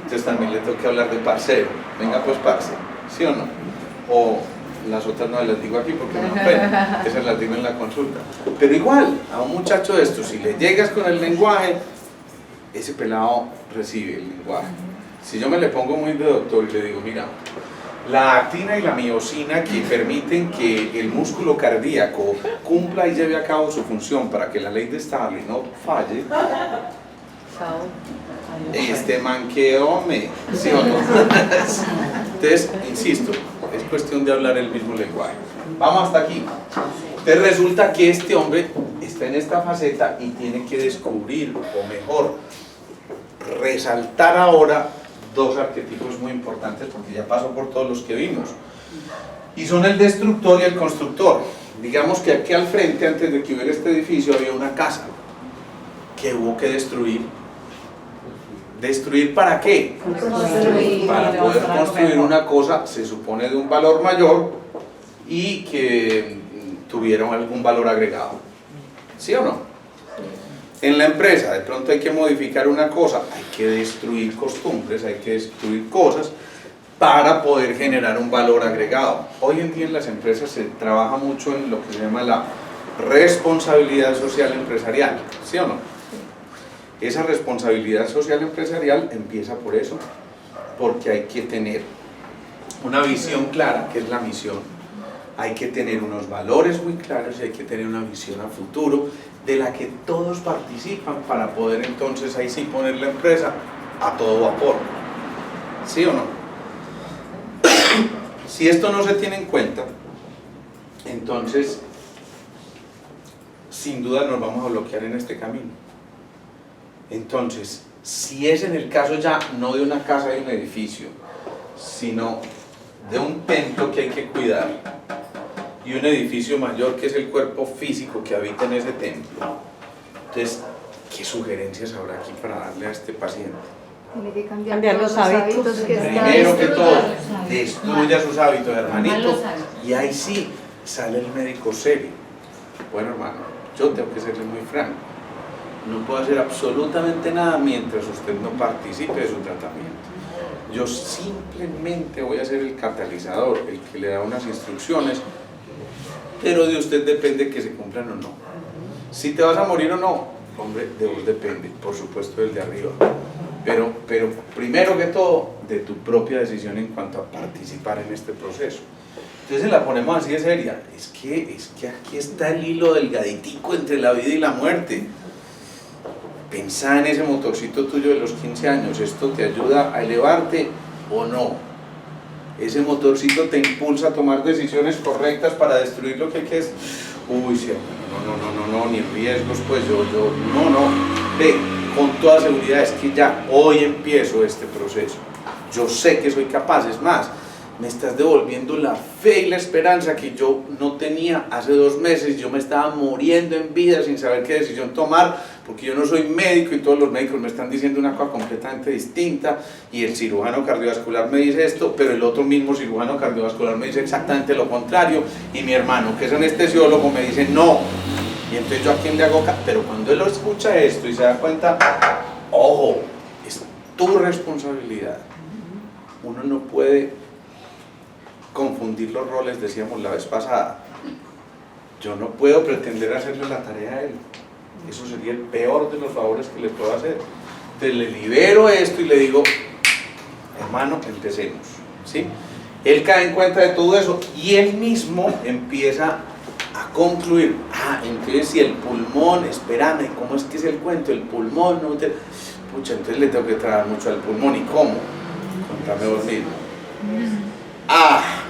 Entonces también le tengo que hablar de parcero. Venga pues parce, ¿sí o no? O las otras no las digo aquí porque no pena, esas las digo en la consulta. Pero igual, a un muchacho de estos, si le llegas con el lenguaje, ese pelado recibe el lenguaje. Si yo me le pongo muy de doctor y le digo, mira, la actina y la miosina que permiten que el músculo cardíaco cumpla y lleve a cabo su función para que la ley de Starling no falle, este man que hombre, ¿sí o no? Entonces, insisto, es cuestión de hablar el mismo lenguaje. Vamos hasta aquí. Entonces resulta que este hombre está en esta faceta y tiene que descubrir, o mejor, resaltar ahora dos arquetipos muy importantes, porque ya pasó por todos los que vimos, y son el destructor y el constructor. Digamos que aquí al frente, antes de que hubiera este edificio, había una casa que hubo que destruir. ¿Destruir para qué? Para poder construir una cosa, se supone, de un valor mayor y que tuviera algún valor agregado. ¿Sí o no? En la empresa, de pronto hay que modificar una cosa, hay que destruir costumbres, hay que destruir cosas para poder generar un valor agregado. Hoy en día en las empresas se trabaja mucho en lo que se llama la responsabilidad social empresarial, ¿sí o no? Esa responsabilidad social empresarial empieza por eso, porque hay que tener una visión clara, que es la misión, hay que tener unos valores muy claros y hay que tener una visión a futuro de la que todos participan para poder entonces ahí sí poner la empresa a todo vapor, ¿sí o no? Si esto no se tiene en cuenta, entonces sin duda nos vamos a bloquear en este camino. Entonces, si es en el caso ya no de una casa y un edificio, sino de un templo que hay que cuidar y un edificio mayor que es el cuerpo físico que habita en ese templo, entonces, ¿qué sugerencias habrá aquí para darle a este paciente? Tiene que cambiar Cambiar todos los hábitos. que está Primero que todo, destruyendo. destruya sus hábitos, hermanito, Malos hábitos. y ahí sí sale el médico serio. Bueno, hermano, yo tengo que serle muy franco. No puedo hacer absolutamente nada mientras usted no participe de su tratamiento. Yo simplemente voy a ser el catalizador, el que le da unas instrucciones, pero de usted depende que se cumplan o no. Si te vas a morir o no, hombre, de vos depende, por supuesto del de arriba. Pero primero que todo, de tu propia decisión en cuanto a participar en este proceso. Entonces la ponemos así de seria. Es que aquí está el hilo delgaditico entre la vida y la muerte. Pensá en ese motorcito tuyo de los 15 años, ¿esto te ayuda a elevarte o no? Ese motorcito te impulsa a tomar decisiones correctas para destruir lo que hay que es. Uy, sí, no, ni riesgos, pues no. Ve, con toda seguridad es que ya hoy empiezo este proceso. Yo sé que soy capaz, es más, me estás devolviendo la fe y la esperanza que yo no tenía hace 2 meses. Yo me estaba muriendo en vida sin saber qué decisión tomar, porque yo no soy médico y todos los médicos me están diciendo una cosa completamente distinta, y el cirujano cardiovascular me dice esto, pero el otro mismo cirujano cardiovascular me dice exactamente lo contrario, y mi hermano que es anestesiólogo me dice no, y entonces yo a quién le hago caso. Pero cuando él escucha esto y se da cuenta, ojo, es tu responsabilidad. Uno no puede confundir los roles, decíamos la vez pasada. Yo no puedo pretender hacerle la tarea a él. Eso sería el peor de los favores que le puedo hacer. Entonces le libero esto y le digo, hermano, empecemos, ¿sí? Él cae en cuenta de todo eso y él mismo empieza a concluir, entonces si el pulmón, espérame, ¿cómo es que es el cuento? El pulmón, no te... pucha, entonces le tengo que trabajar mucho al pulmón. ¿Y cómo? Contame vos mismo.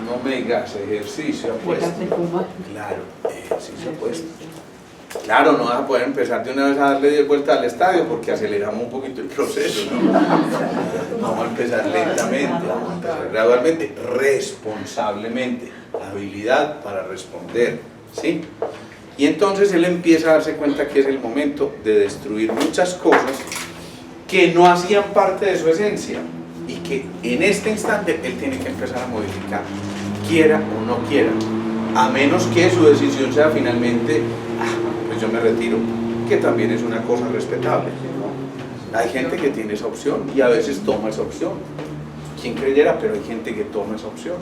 No me digas, ejercicio apuesto. Claro, ejercicio apuesto. Claro, no vas a poder empezar de una vez a darle 10 vueltas al estadio porque aceleramos un poquito el proceso, ¿no? Vamos a empezar lentamente, vamos a empezar gradualmente, responsablemente, habilidad para responder, ¿sí? Y entonces él empieza a darse cuenta que es el momento de destruir muchas cosas que no hacían parte de su esencia y que en este instante él tiene que empezar a modificar, quiera o no quiera, a menos que su decisión sea finalmente, pues yo me retiro, que también es una cosa respetable. Hay gente que tiene esa opción y a veces toma esa opción. Quien creyera, pero hay gente que toma esa opción.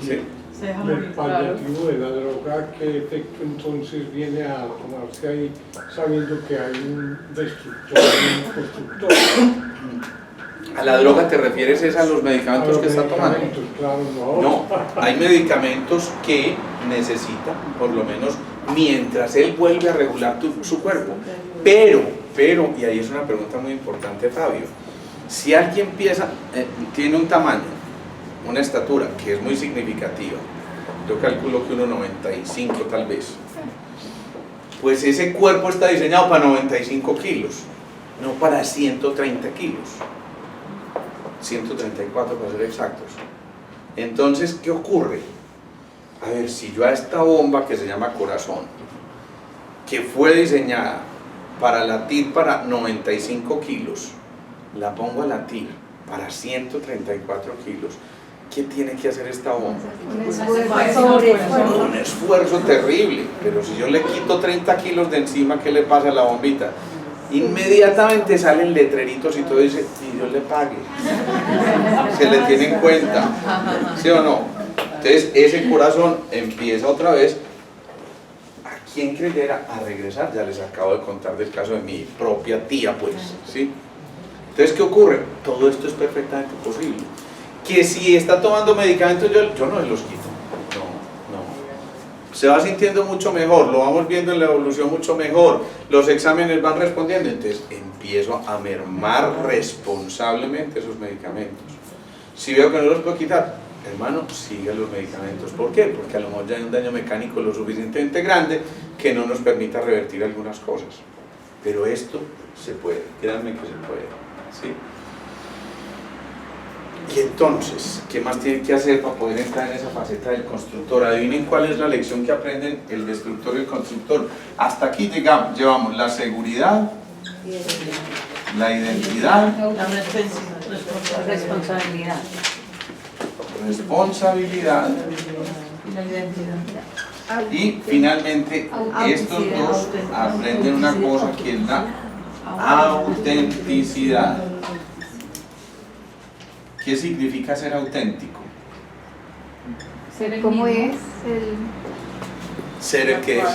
¿Sí? El paliativo de la droga, ¿qué efecto entonces viene a tomarse ahí, sabiendo que hay un destructor y un constructor? ¿A la droga te refieres a los medicamentos que está tomando? Claro, no, hay medicamentos que necesita, por lo menos mientras él vuelve a regular su cuerpo. Pero, y ahí es una pregunta muy importante, Fabio, si alguien tiene un tamaño, una estatura que es muy significativa, yo calculo que 1,95 tal vez, pues ese cuerpo está diseñado para 95 kilos, no para 130 kilos, 134 para ser exactos. Entonces, ¿qué ocurre? A ver, si yo a esta bomba que se llama corazón, que fue diseñada para latir para 95 kilos, la pongo a latir para 134 kilos, ¿qué tiene que hacer esta bomba? Un esfuerzo terrible, pero si yo le quito 30 kilos de encima, ¿qué le pasa a la bombita? Inmediatamente salen letreritos y todo dice, y Dios le pague, se le tiene en cuenta, ¿sí o no? Entonces ese corazón empieza otra vez, ¿a quién creyera? A regresar. Ya les acabo de contar del caso de mi propia tía, pues, ¿sí? Entonces, ¿qué ocurre? Todo esto es perfectamente posible. Que si está tomando medicamentos, yo no se los quito, no. Se va sintiendo mucho mejor, lo vamos viendo en la evolución mucho mejor, los exámenes van respondiendo, entonces empiezo a mermar responsablemente esos medicamentos. Si veo que no los puedo quitar, hermano, sigue los medicamentos. ¿Por qué? Porque a lo mejor ya hay un daño mecánico lo suficientemente grande que no nos permita revertir algunas cosas. Pero esto se puede, créanme que se puede, ¿sí? Y entonces, ¿qué más tienen que hacer para poder entrar en esa faceta del constructor? Adivinen cuál es la lección que aprenden el destructor y el constructor. Hasta aquí llevamos la seguridad, la identidad, La responsabilidad. responsabilidad Y la identidad. y finalmente estos dos aprenden una cosa que es la autenticidad. ¿Qué significa ser auténtico? ¿Cómo es el...? Ser el que es.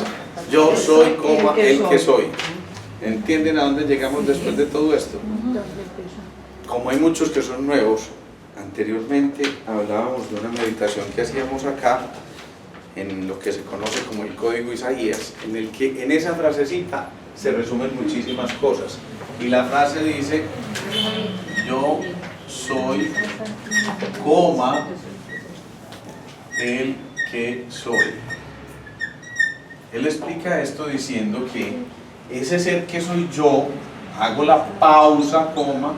Yo soy como el que soy. ¿Entienden a dónde llegamos después de todo esto? Como hay muchos que son nuevos, anteriormente hablábamos de una meditación que hacíamos acá, en lo que se conoce como el Código Isaías, en el que en esa frasecita se resumen muchísimas cosas. Y la frase dice, yo soy coma el que soy. Él explica esto diciendo que ese ser que soy yo, hago la pausa, coma,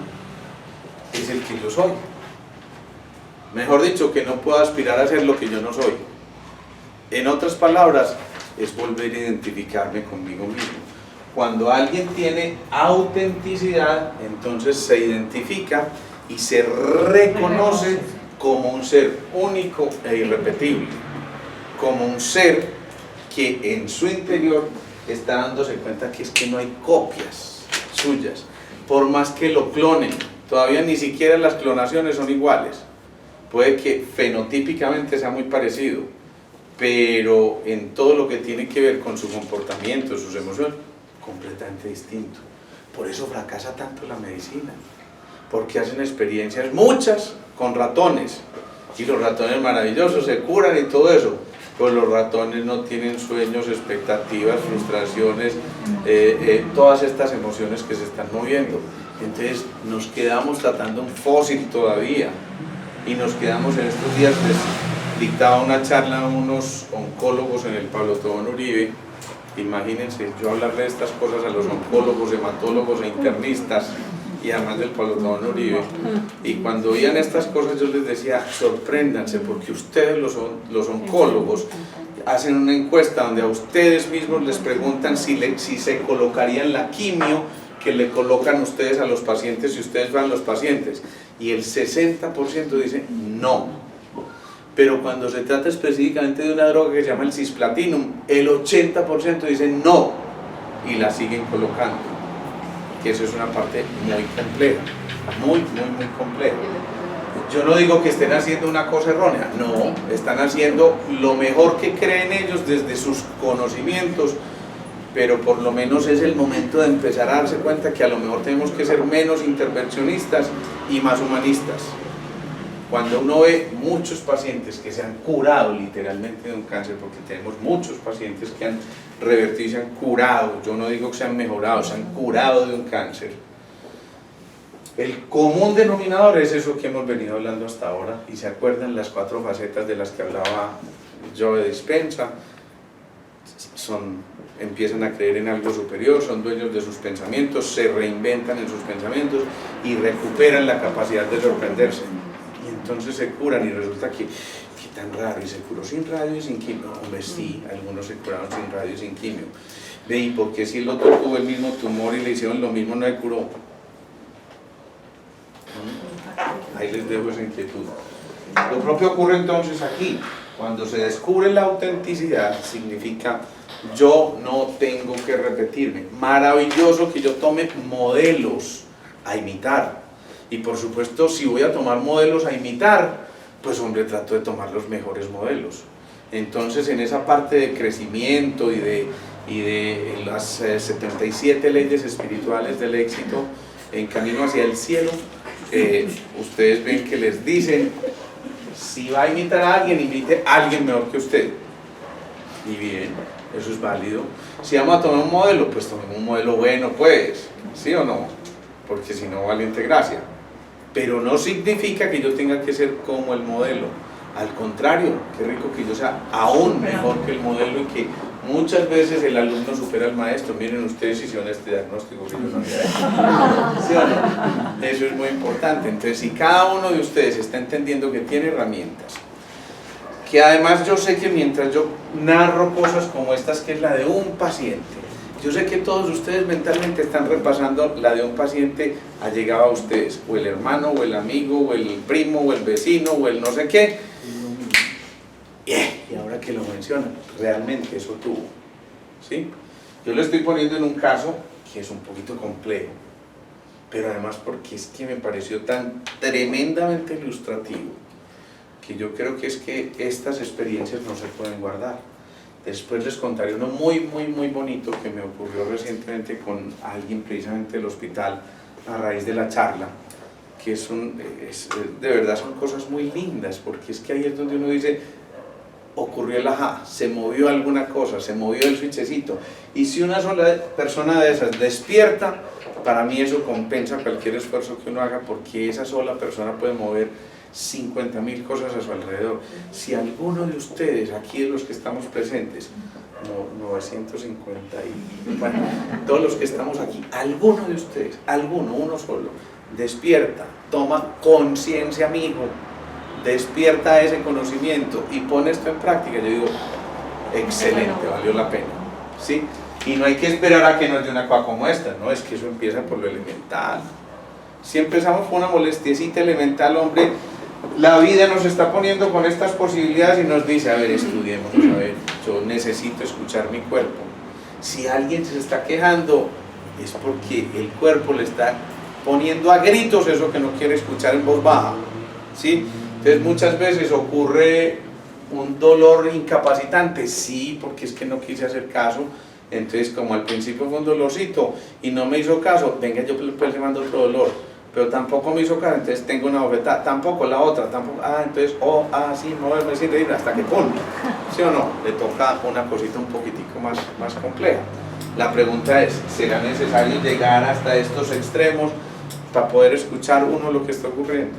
es el que yo soy. Mejor dicho, que no puedo aspirar a ser lo que yo no soy. En otras palabras, es volver a identificarme conmigo mismo. Cuando alguien tiene autenticidad, entonces se identifica y se reconoce como un ser único e irrepetible, como un ser que en su interior está dándose cuenta que es que no hay copias suyas, por más que lo clonen, todavía ni siquiera las clonaciones son iguales, puede que fenotípicamente sea muy parecido, pero en todo lo que tiene que ver con su comportamiento, sus emociones, completamente distinto. Por eso fracasa tanto la medicina, porque hacen experiencias muchas con ratones, y los ratones maravillosos se curan y todo eso, pero los ratones no tienen sueños, expectativas, frustraciones, todas estas emociones que se están moviendo. Entonces nos quedamos tratando un fósil todavía, y nos quedamos en estos días, les dictaba una charla a unos oncólogos en el Pablo Tobón Uribe. Imagínense, yo hablarle de estas cosas a los oncólogos, hematólogos e internistas, y además del Pablo Tobón Uribe, y cuando oían estas cosas yo les decía, sorpréndanse, porque ustedes los oncólogos hacen una encuesta donde a ustedes mismos les preguntan si se colocarían la quimio que le colocan ustedes a los pacientes si ustedes van a los pacientes, y el 60% dice no. Pero cuando se trata específicamente de una droga que se llama el cisplatinum, el 80% dice no y la siguen colocando, que eso es una parte muy compleja, muy compleja. Yo no digo que estén haciendo una cosa errónea, no, están haciendo lo mejor que creen ellos desde sus conocimientos, pero por lo menos es el momento de empezar a darse cuenta que a lo mejor tenemos que ser menos intervencionistas y más humanistas. Cuando uno ve muchos pacientes que se han curado literalmente de un cáncer, porque tenemos muchos pacientes que han revertido y se han curado, yo no digo que se han mejorado, se han curado de un cáncer, el común denominador es eso que hemos venido hablando hasta ahora, y se acuerdan las 4 facetas de las que hablaba Joe Dispenza. Empiezan a creer en algo superior, son dueños de sus pensamientos, se reinventan en sus pensamientos y recuperan la capacidad de sorprenderse. Y entonces se curan y resulta que tan raro, y se curó sin radio y sin quimio. Hombre, sí, algunos se curaron sin radio y sin quimio. Ve, ¿y por qué si el otro tuvo el mismo tumor y le hicieron lo mismo no se curó? Ahí les dejo esa inquietud. Lo propio ocurre entonces aquí. Cuando se descubre la autenticidad, significa yo no tengo que repetirme. Maravilloso que yo tome modelos a imitar. Y por supuesto, si voy a tomar modelos a imitar, pues hombre, trato de tomar los mejores modelos. Entonces, en esa parte de crecimiento y de las 77 leyes espirituales del éxito en camino hacia el cielo, ustedes ven que les dicen, si va a imitar a alguien, imite a alguien mejor que usted. Y bien, eso es válido. Si vamos a tomar un modelo, pues tomemos un modelo bueno, pues, ¿sí o no? Porque si no, valiente gracia. Pero no significa que yo tenga que ser como el modelo. Al contrario, qué rico que yo sea aún mejor que el modelo, y que muchas veces el alumno supera al maestro. Miren ustedes, hicieron este diagnóstico que yo no había hecho. ¿Sí o no? Eso es muy importante. Entonces, si cada uno de ustedes está entendiendo que tiene herramientas, que además yo sé que mientras yo narro cosas como estas, que es la de un paciente, yo sé que todos ustedes mentalmente están repasando la de un paciente allegado a ustedes, o el hermano, o el amigo, o el primo, o el vecino, o el no sé qué. Y ahora que lo mencionan, realmente eso tuvo, ¿sí? Yo lo estoy poniendo en un caso que es un poquito complejo, pero además porque es que me pareció tan tremendamente ilustrativo, que yo creo que es que estas experiencias no se pueden guardar. Después les contaré uno muy bonito que me ocurrió recientemente con alguien precisamente del hospital a raíz de la charla, que de verdad son cosas muy lindas, porque es que ahí es donde uno dice, ocurrió el ajá, se movió alguna cosa, se movió el switchecito, y si una sola persona de esas despierta, para mí eso compensa cualquier esfuerzo que uno haga, porque esa sola persona puede mover 50.000 cosas a su alrededor. Si alguno de ustedes, aquí de los que estamos presentes, 950 y bueno, todos los que estamos aquí, alguno de ustedes, uno solo, despierta, toma conciencia, amigo, despierta ese conocimiento y pone esto en práctica, yo digo, excelente, valió la pena, ¿sí? Y no hay que esperar a que nos dé una cosa como esta, no, es que eso empieza por lo elemental. Si empezamos con una molestiecita elemental, hombre, la vida nos está poniendo con estas posibilidades y nos dice, a ver, estudiemos, a ver, yo necesito escuchar mi cuerpo. Si alguien se está quejando, es porque el cuerpo le está poniendo a gritos eso que no quiere escuchar en voz baja, ¿sí? Entonces muchas veces ocurre un dolor incapacitante, sí, porque es que no quise hacer caso. Entonces, como al principio fue un dolorcito y no me hizo caso, venga, yo pues le mando otro dolor, pero tampoco me hizo caso, entonces tengo una bofetada, tampoco la otra, tampoco, entonces, sí, moverme sin reír hasta que pum, ¿sí o no? Le toca una cosita un poquitico más compleja. La pregunta es, ¿será necesario llegar hasta estos extremos para poder escuchar uno lo que está ocurriendo?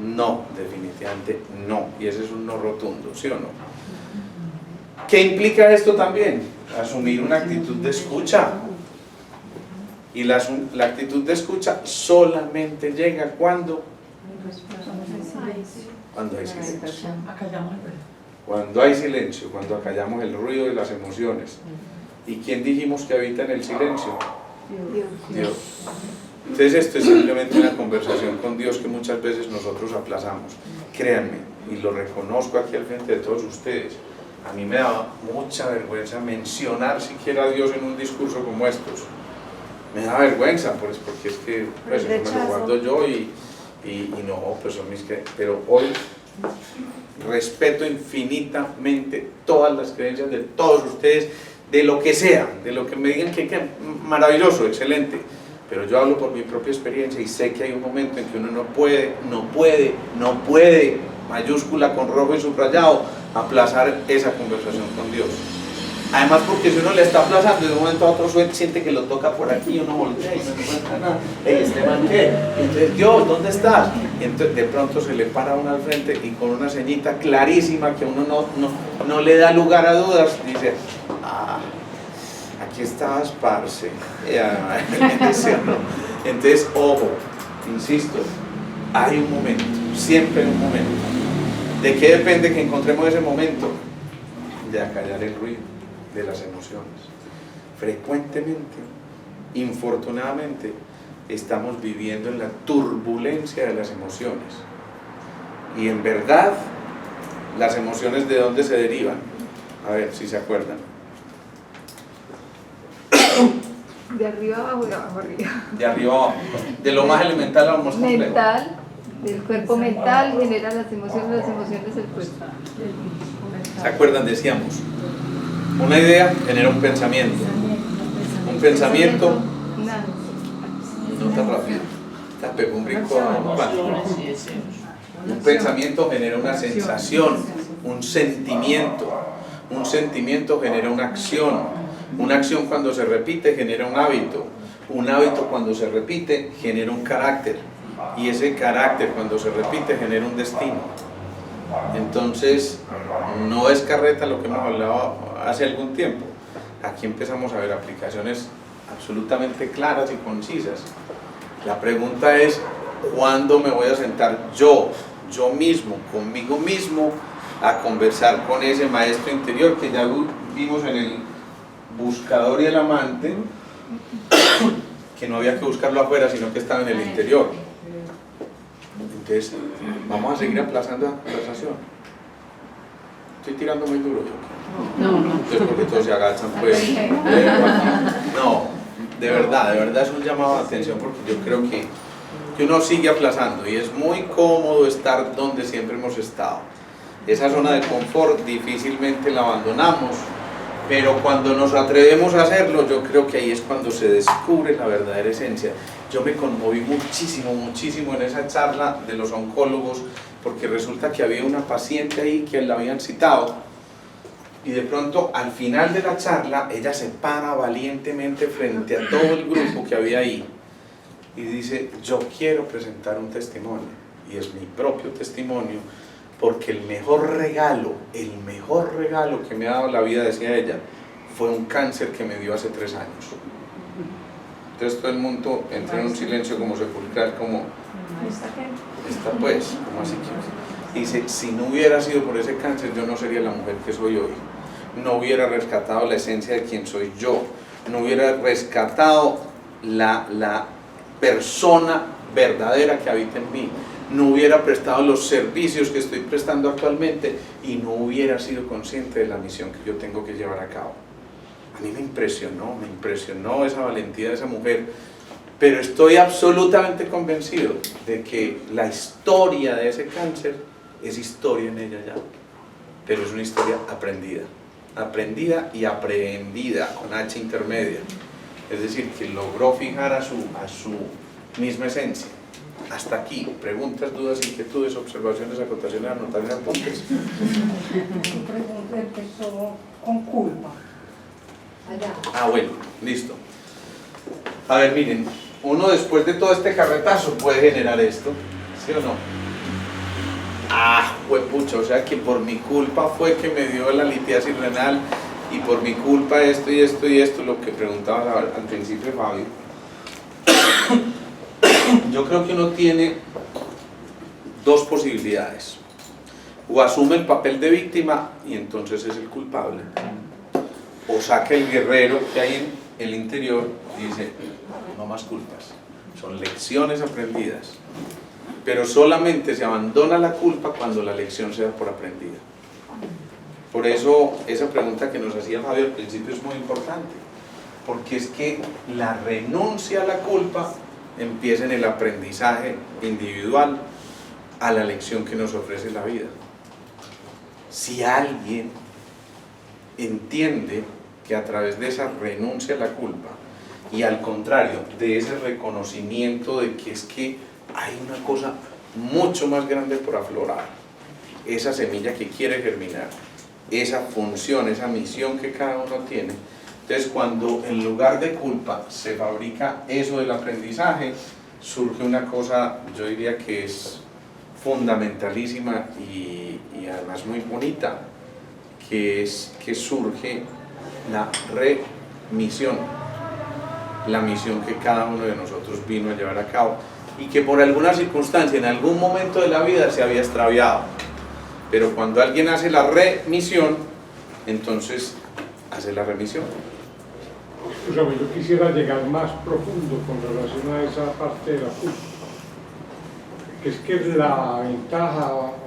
No, definitivamente no, y ese es un no rotundo, ¿sí o no? ¿Qué implica esto también? Asumir una actitud de escucha. Y la actitud de escucha solamente llega cuando hay silencio. Cuando hay silencio, cuando acallamos el ruido de las emociones. ¿Y quién dijimos que habita en el silencio? Dios. Entonces esto es simplemente una conversación con Dios que muchas veces nosotros aplazamos. Créanme, y lo reconozco aquí al frente de todos ustedes, a mí me da mucha vergüenza mencionar siquiera a Dios en un discurso como estos. Me da vergüenza, pues, porque es que pues, me lo guardo yo y no, pues son mis que... Pero hoy respeto infinitamente todas las creencias de todos ustedes, de lo que sea, de lo que me digan que maravilloso, excelente. Pero yo hablo por mi propia experiencia y sé que hay un momento en que uno no puede, mayúscula con rojo y subrayado, aplazar esa conversación con Dios. Además, porque si uno le está aplazando de un momento a otro siente que lo toca por aquí, uno voltea y no encuentra nada. Este man, ¿qué? Entonces, Dios, ¿dónde estás? Y entonces de pronto se le para uno al frente y con una ceñita clarísima que uno no le da lugar a dudas, dice, aquí estabas, parce. Entonces, ojo, insisto, hay un momento, siempre hay un momento. ¿De qué depende que encontremos ese momento? De acallar el ruido de las emociones. Frecuentemente, infortunadamente, estamos viviendo en la turbulencia de las emociones. Y en verdad, las emociones, ¿de dónde se derivan? A ver si se acuerdan. De arriba abajo, de abajo arriba. De arriba abajo. De lo más elemental a lo más complejo. Mental, el cuerpo mental genera las emociones del cuerpo. ¿Se acuerdan? Decíamos, una idea genera un pensamiento. Un pensamiento, no tan rápido, te pegó un brinco a un pato. Un pensamiento genera una sensación, un sentimiento. Un sentimiento genera una acción. Una acción cuando se repite genera un hábito. Un hábito cuando se repite genera un carácter. Y ese carácter cuando se repite genera un destino. Entonces, no es carreta lo que hemos hablado hace algún tiempo. Aquí empezamos a ver aplicaciones absolutamente claras y concisas. La pregunta es, ¿cuándo me voy a sentar yo mismo, conmigo mismo, a conversar con ese maestro interior que ya vimos en el buscador y el amante, que no había que buscarlo afuera, sino que estaba en el interior? Entonces, vamos a seguir aplazando la conversación. Estoy tirando muy duro yo. No. Entonces, porque todos se agachan, pues. No, de verdad es un llamado de atención, porque yo creo que uno sigue aplazando y es muy cómodo estar donde siempre hemos estado. Esa zona de confort difícilmente la abandonamos, pero cuando nos atrevemos a hacerlo, yo creo que ahí es cuando se descubre la verdadera esencia. Yo me conmoví muchísimo en esa charla de los oncólogos, porque resulta que había una paciente ahí que la habían citado y de pronto al final de la charla ella se para valientemente frente a todo el grupo que había ahí y dice, yo quiero presentar un testimonio, y es mi propio testimonio, porque el mejor regalo que me ha dado la vida, decía ella, fue un cáncer que me dio hace 3 años. Entonces todo el mundo entra en un silencio como sepulcral, como, está pues, como así que... Dice, si no hubiera sido por ese cáncer, yo no sería la mujer que soy hoy. No hubiera rescatado la esencia de quien soy yo. No hubiera rescatado la persona verdadera que habita en mí. No hubiera prestado los servicios que estoy prestando actualmente y no hubiera sido consciente de la misión que yo tengo que llevar a cabo. A mí me impresionó esa valentía de esa mujer, pero estoy absolutamente convencido de que la historia de ese cáncer es historia en ella ya, pero es una historia aprendida y aprehendida con H intermedia, es decir, que logró fijar a su misma esencia. Hasta aquí, preguntas, dudas, inquietudes, observaciones, acotaciones, anotaciones, apuntes. Mi pregunta empezó con culpa. Allá. Bueno, listo. A ver, miren, uno después de todo este carretazo puede generar esto, ¿sí o no? Juepucha, o sea que por mi culpa fue que me dio la litiasis renal y por mi culpa esto y esto y esto, lo que preguntaba al principio Fabio. Yo creo que uno tiene dos posibilidades: o asume el papel de víctima y entonces es el culpable, o saca el guerrero que hay en el interior y dice, no más culpas, son lecciones aprendidas, pero solamente se abandona la culpa cuando la lección se da por aprendida. Por eso esa pregunta que nos hacía Fabio al principio es muy importante, porque es que la renuncia a la culpa empieza en el aprendizaje individual a la lección que nos ofrece la vida. Si alguien entiende que a través de esa renuncia a la culpa y al contrario de ese reconocimiento de que es que hay una cosa mucho más grande por aflorar, esa semilla que quiere germinar, esa función, esa misión que cada uno tiene, entonces cuando en lugar de culpa se fabrica eso del aprendizaje, surge una cosa, yo diría que es fundamentalísima y además muy bonita, que es que surge la remisión, la misión que cada uno de nosotros vino a llevar a cabo y que por alguna circunstancia en algún momento de la vida se había extraviado, pero cuando alguien hace la remisión, entonces hace la remisión. Escúchame, yo quisiera llegar más profundo con relación a esa parte de la culpa, que es que la ventaja o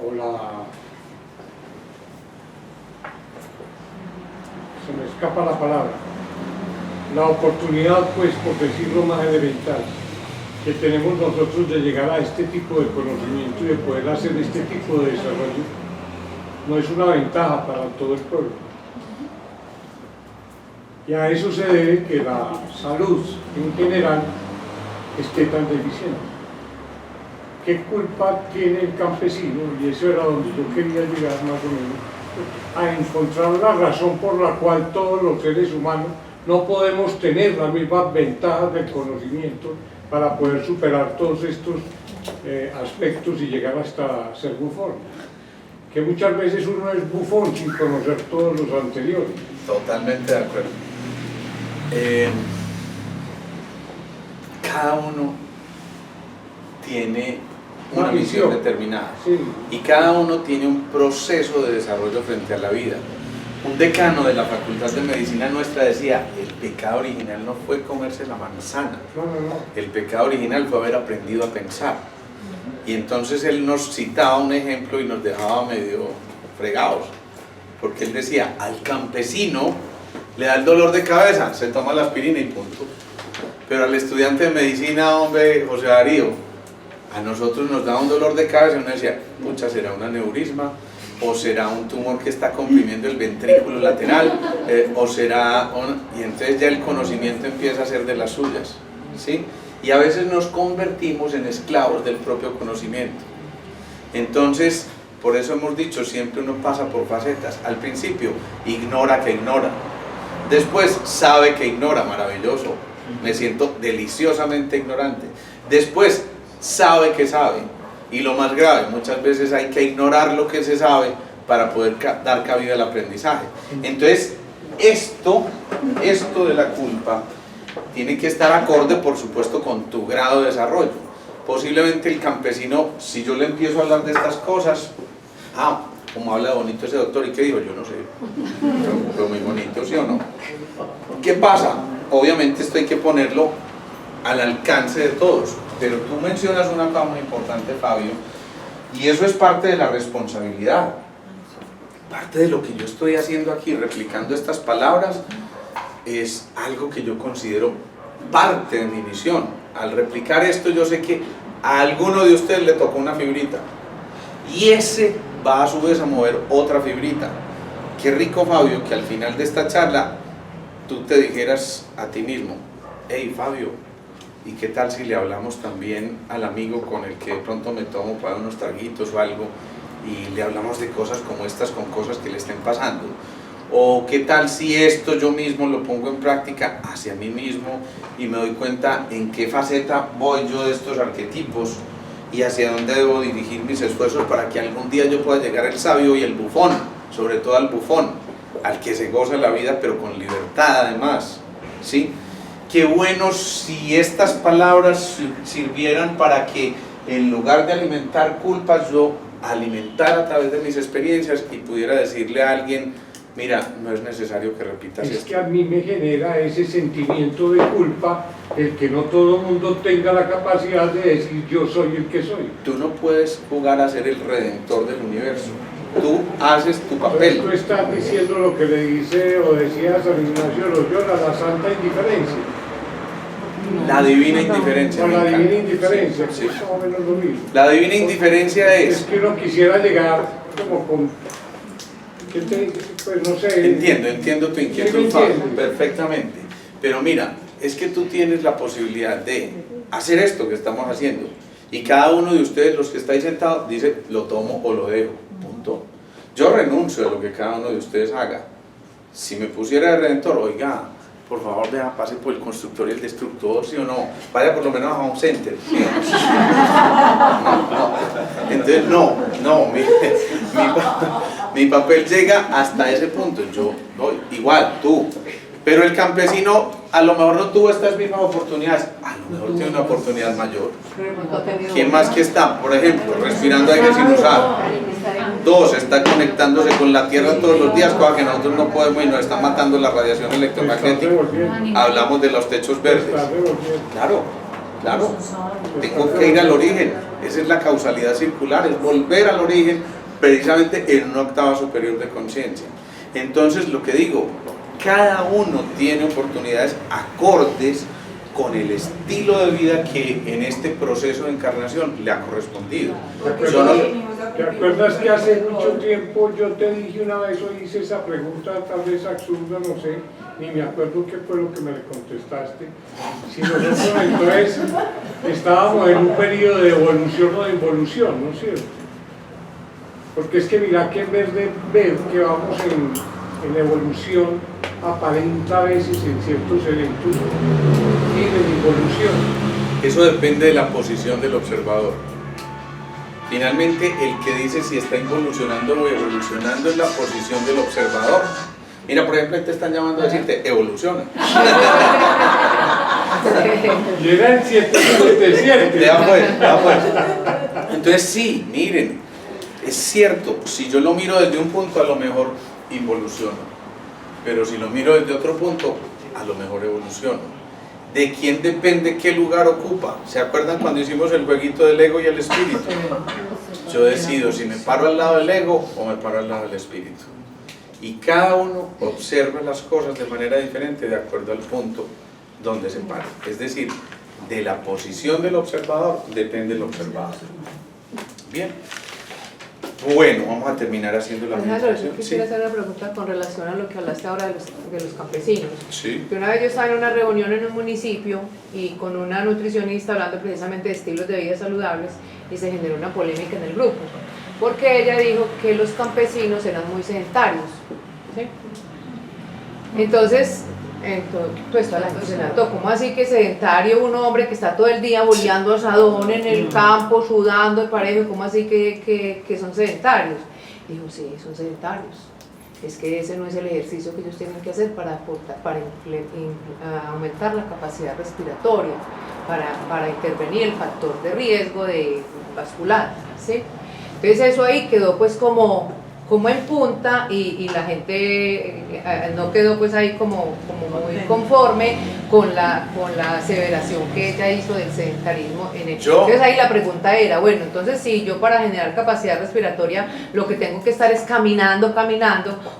se me escapa la palabra, la oportunidad, pues, por decirlo más elemental, que tenemos nosotros de llegar a este tipo de conocimiento y de poder hacer este tipo de desarrollo, no es una ventaja para todo el pueblo. Y a eso se debe que la salud en general esté tan deficiente. ¿Qué culpa tiene el campesino? Y eso era donde yo quería llegar más o menos, a encontrar la razón por la cual todos los seres humanos no podemos tener las mismas ventajas del conocimiento para poder superar todos estos aspectos y llegar hasta ser bufón. Que muchas veces uno es bufón sin conocer todos los anteriores. Totalmente de acuerdo. Cada uno tiene una misión determinada, sí, y cada uno tiene un proceso de desarrollo frente a la vida. Un decano de la Facultad de Medicina nuestra decía, el pecado original no fue comerse la manzana, el pecado original fue haber aprendido a pensar. Y entonces él nos citaba un ejemplo y nos dejaba medio fregados, porque él decía, al campesino le da el dolor de cabeza, se toma la aspirina y punto. Pero al estudiante de medicina, hombre, José Darío, a nosotros nos da un dolor de cabeza y uno decía, pucha, ¿será un aneurisma? ¿O será un tumor que está comprimiendo el ventrículo lateral? ¿O será y entonces ya el conocimiento empieza a ser de las suyas, ¿sí? Y a veces nos convertimos en esclavos del propio conocimiento. Entonces, por eso hemos dicho, siempre uno pasa por facetas. Al principio, ignora que ignora. Después, sabe que ignora, maravilloso. Me siento deliciosamente ignorante. Después, sabe que sabe. Y lo más grave, muchas veces hay que ignorar lo que se sabe para poder dar cabida al aprendizaje. Entonces, esto de la culpa tiene que estar acorde, por supuesto, con tu grado de desarrollo. Posiblemente el campesino, si yo le empiezo a hablar de estas cosas, ah, como habla bonito ese doctor, ¿y qué dijo? Yo no sé, pero muy bonito, ¿sí o no? ¿Qué pasa? Obviamente esto hay que ponerlo al alcance de todos, pero tú mencionas una cosa muy importante, Fabio, y eso es parte de la responsabilidad. Parte de lo que yo estoy haciendo aquí, replicando estas palabras, es algo que yo considero parte de mi misión. Al replicar esto, yo sé que a alguno de ustedes le tocó una fibrita, y ese va a su vez a mover otra fibrita. Qué rico, Fabio, que al final de esta charla tú te dijeras a ti mismo, hey Fabio, ¿y qué tal si le hablamos también al amigo con el que de pronto me tomo para unos traguitos o algo, y le hablamos de cosas como estas, con cosas que le estén pasando? O qué tal si esto yo mismo lo pongo en práctica hacia mí mismo y me doy cuenta en qué faceta voy yo de estos arquetipos y hacia dónde debo dirigir mis esfuerzos para que algún día yo pueda llegar al sabio y el bufón, sobre todo al bufón, al que se goza la vida pero con libertad además, ¿sí? Qué bueno si estas palabras sirvieran para que en lugar de alimentar culpas yo alimentara a través de mis experiencias y pudiera decirle a alguien, mira, no es necesario que repitas Es esto. que a mí me genera ese sentimiento de culpa el que no todo el mundo tenga la capacidad de decir yo soy el que soy. Tú no puedes jugar a ser el redentor del universo. Tú haces tu papel. Tú estás diciendo lo que le dice o decía San Ignacio de Loyola, la santa indiferencia. La divina indiferencia. O me la encanta. divina indiferencia, Sí. pues, más o menos lo mismo. La divina indiferencia Es es... que uno quisiera llegar como con... ¿Qué te dice? Pues no sé. Entiendo tu ¿Sí me inquietud, Fabio, entiendes? perfectamente. Pero mira, es que tú tienes la posibilidad de hacer esto que estamos haciendo. Y cada uno de ustedes, los que estáis sentados, dice, lo tomo o lo dejo. Punto. Yo renuncio a lo que cada uno de ustedes haga. Si me pusiera de redentor, oiga, por favor, vea, pase por el constructor y el destructor, ¿sí o no? Vaya por lo menos a Home Center, ¿sí o no? No. Entonces, no, mi papel llega hasta ese punto. Yo voy, igual, tú. Pero el campesino a lo mejor no tuvo estas mismas oportunidades, a lo mejor tiene una oportunidad mayor. ¿Quién más que está? Por ejemplo, respirando aire sin usar. 2, está conectándose con la tierra todos los días, cosa que nosotros no podemos y nos está matando la radiación electromagnética. Hablamos de los techos verdes. Claro, tengo que ir al origen. Esa es la causalidad circular, es volver al origen precisamente en una octava superior de conciencia. Entonces, lo que digo, cada uno tiene oportunidades acordes con el estilo de vida que en este proceso de encarnación le ha correspondido. ¿Te acuerdas que hace mucho tiempo yo te dije una vez o hice esa pregunta, tal vez absurda, no sé, ni me acuerdo qué fue lo que me le contestaste? Si nosotros entonces estábamos en un periodo de evolución o de involución, ¿no es cierto? Porque es que mira que en vez de ver que vamos en evolución, aparenta a veces en ciertos eventos tienen involución. Eso depende de la posición del observador. Finalmente, el que dice si está involucionando o evolucionando es la posición del observador. Mira, por ejemplo, te están llamando a decirte, evoluciona. Llega el 777. Ya pues. Entonces sí, miren, es cierto, si yo lo miro desde un punto, a lo mejor involuciono. Pero si lo miro desde otro punto, a lo mejor evoluciono. ¿De quién depende qué lugar ocupa? ¿Se acuerdan cuando hicimos el jueguito del ego y el espíritu? Yo decido si me paro al lado del ego o me paro al lado del espíritu. Y cada uno observa las cosas de manera diferente de acuerdo al punto donde se para. Es decir, de la posición del observador depende el observador. Bien. Bueno, vamos a terminar haciendo la Alejandro, yo meditación. quisiera Sí. hacer una pregunta con relación a lo que hablaste ahora de los campesinos. Sí. Que una vez yo estaba en una reunión en un municipio y con una nutricionista hablando precisamente de estilos de vida saludables y se generó una polémica en el grupo, porque ella dijo que los campesinos eran muy sedentarios, ¿sí? Entonces, pues toda la gente se notó, ¿cómo así que sedentario un hombre que está todo el día boleando asadón en el campo, sudando de parejo, cómo así que son sedentarios? Dijo, sí, son sedentarios. Es que ese no es el ejercicio que ellos tienen que hacer para aumentar la capacidad respiratoria, para intervenir el factor de riesgo de vascular, ¿sí? Entonces eso ahí quedó pues como en punta y la gente no quedó pues ahí como muy conforme con la aseveración que ella hizo del sedentarismo en el. Entonces ahí la pregunta era, bueno, entonces si yo para generar capacidad respiratoria lo que tengo que estar es caminando,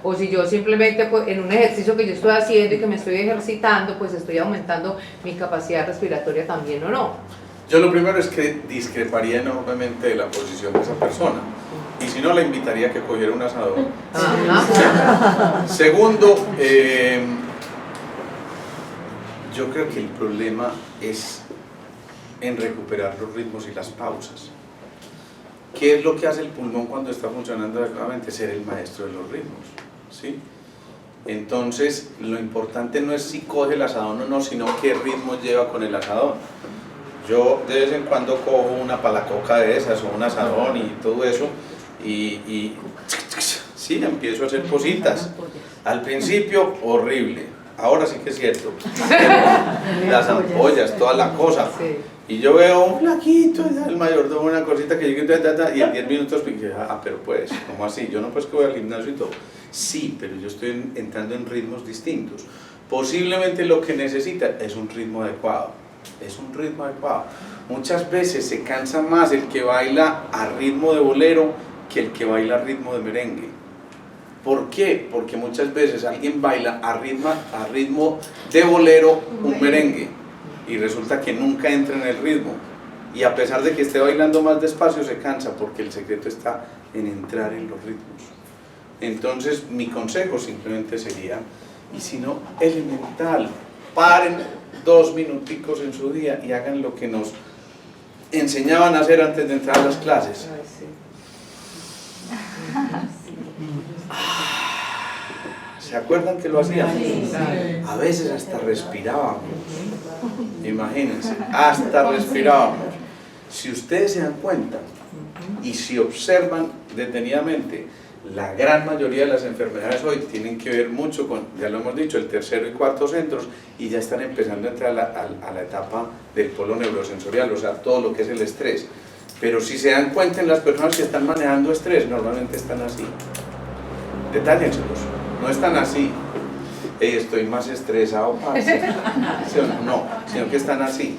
o si yo simplemente pues, en un ejercicio que yo estoy haciendo y que me estoy ejercitando, pues estoy aumentando mi capacidad respiratoria también o no. Yo lo primero es que discreparía enormemente de la posición de esa persona. Y si no, la invitaría a que cogiera un asador. Segundo, yo creo que el problema es en recuperar los ritmos y las pausas. ¿Qué es lo que hace el pulmón cuando está funcionando adecuadamente? Ser el maestro de los ritmos, ¿sí? Entonces, lo importante no es si coge el asadón o no, sino qué ritmo lleva con el asadón. Yo de vez en cuando cojo una palacoca de esas o un asadón y todo eso, y sí, empiezo a hacer cositas. Al principio, horrible. Ahora sí que es cierto. Las ampollas, toda la cosa. Y yo veo un flaquito, el mayordomo, una cosita que llega y en 10 minutos pique. Pero pues, ¿cómo así? Yo no pues que voy al gimnasio y todo. Sí, pero yo estoy entrando en ritmos distintos. Posiblemente lo que necesita es un ritmo adecuado. Es un ritmo adecuado. Muchas veces se cansa más el que baila a ritmo de bolero que el que baila a ritmo de merengue. ¿Por qué? Porque muchas veces alguien baila a ritmo de bolero un merengue y resulta que nunca entra en el ritmo, y a pesar de que esté bailando más despacio se cansa, porque el secreto está en entrar en los ritmos. Entonces mi consejo simplemente sería, y si no, elemental, paren 2 minuticos en su día y hagan lo que nos enseñaban a hacer antes de entrar a las clases. ¿Se acuerdan que lo hacíamos? A veces hasta respirábamos. Imagínense, hasta respirábamos. Si ustedes se dan cuenta y si observan detenidamente, la gran mayoría de las enfermedades hoy tienen que ver mucho con, ya lo hemos dicho, el tercero y cuarto centros, y ya están empezando a entrar a la etapa del polo neurosensorial, o sea, todo lo que es el estrés. Pero si se dan cuenta en las personas que están manejando estrés, normalmente están así. Detállenselos, no están así. Estoy más estresado, parce. ¿Sí o no? No, sino que están así.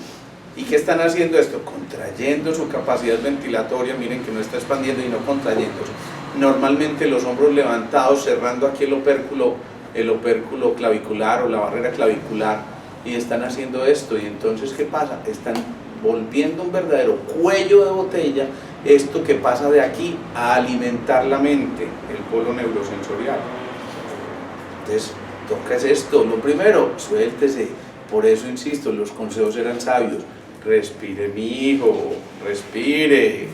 ¿Y qué están haciendo esto? Contrayendo su capacidad ventilatoria, miren que no está expandiendo y no contrayéndose. Normalmente los hombros levantados, cerrando aquí el opérculo clavicular o la barrera clavicular, y están haciendo esto. Y entonces, ¿qué pasa? Están volviendo un verdadero cuello de botella, esto que pasa de aquí a alimentar la mente, el polo neurosensorial. Entonces, toca esto. Lo primero, suéltese. Por eso insisto, los consejos eran sabios. Respire, mi hijo, respire.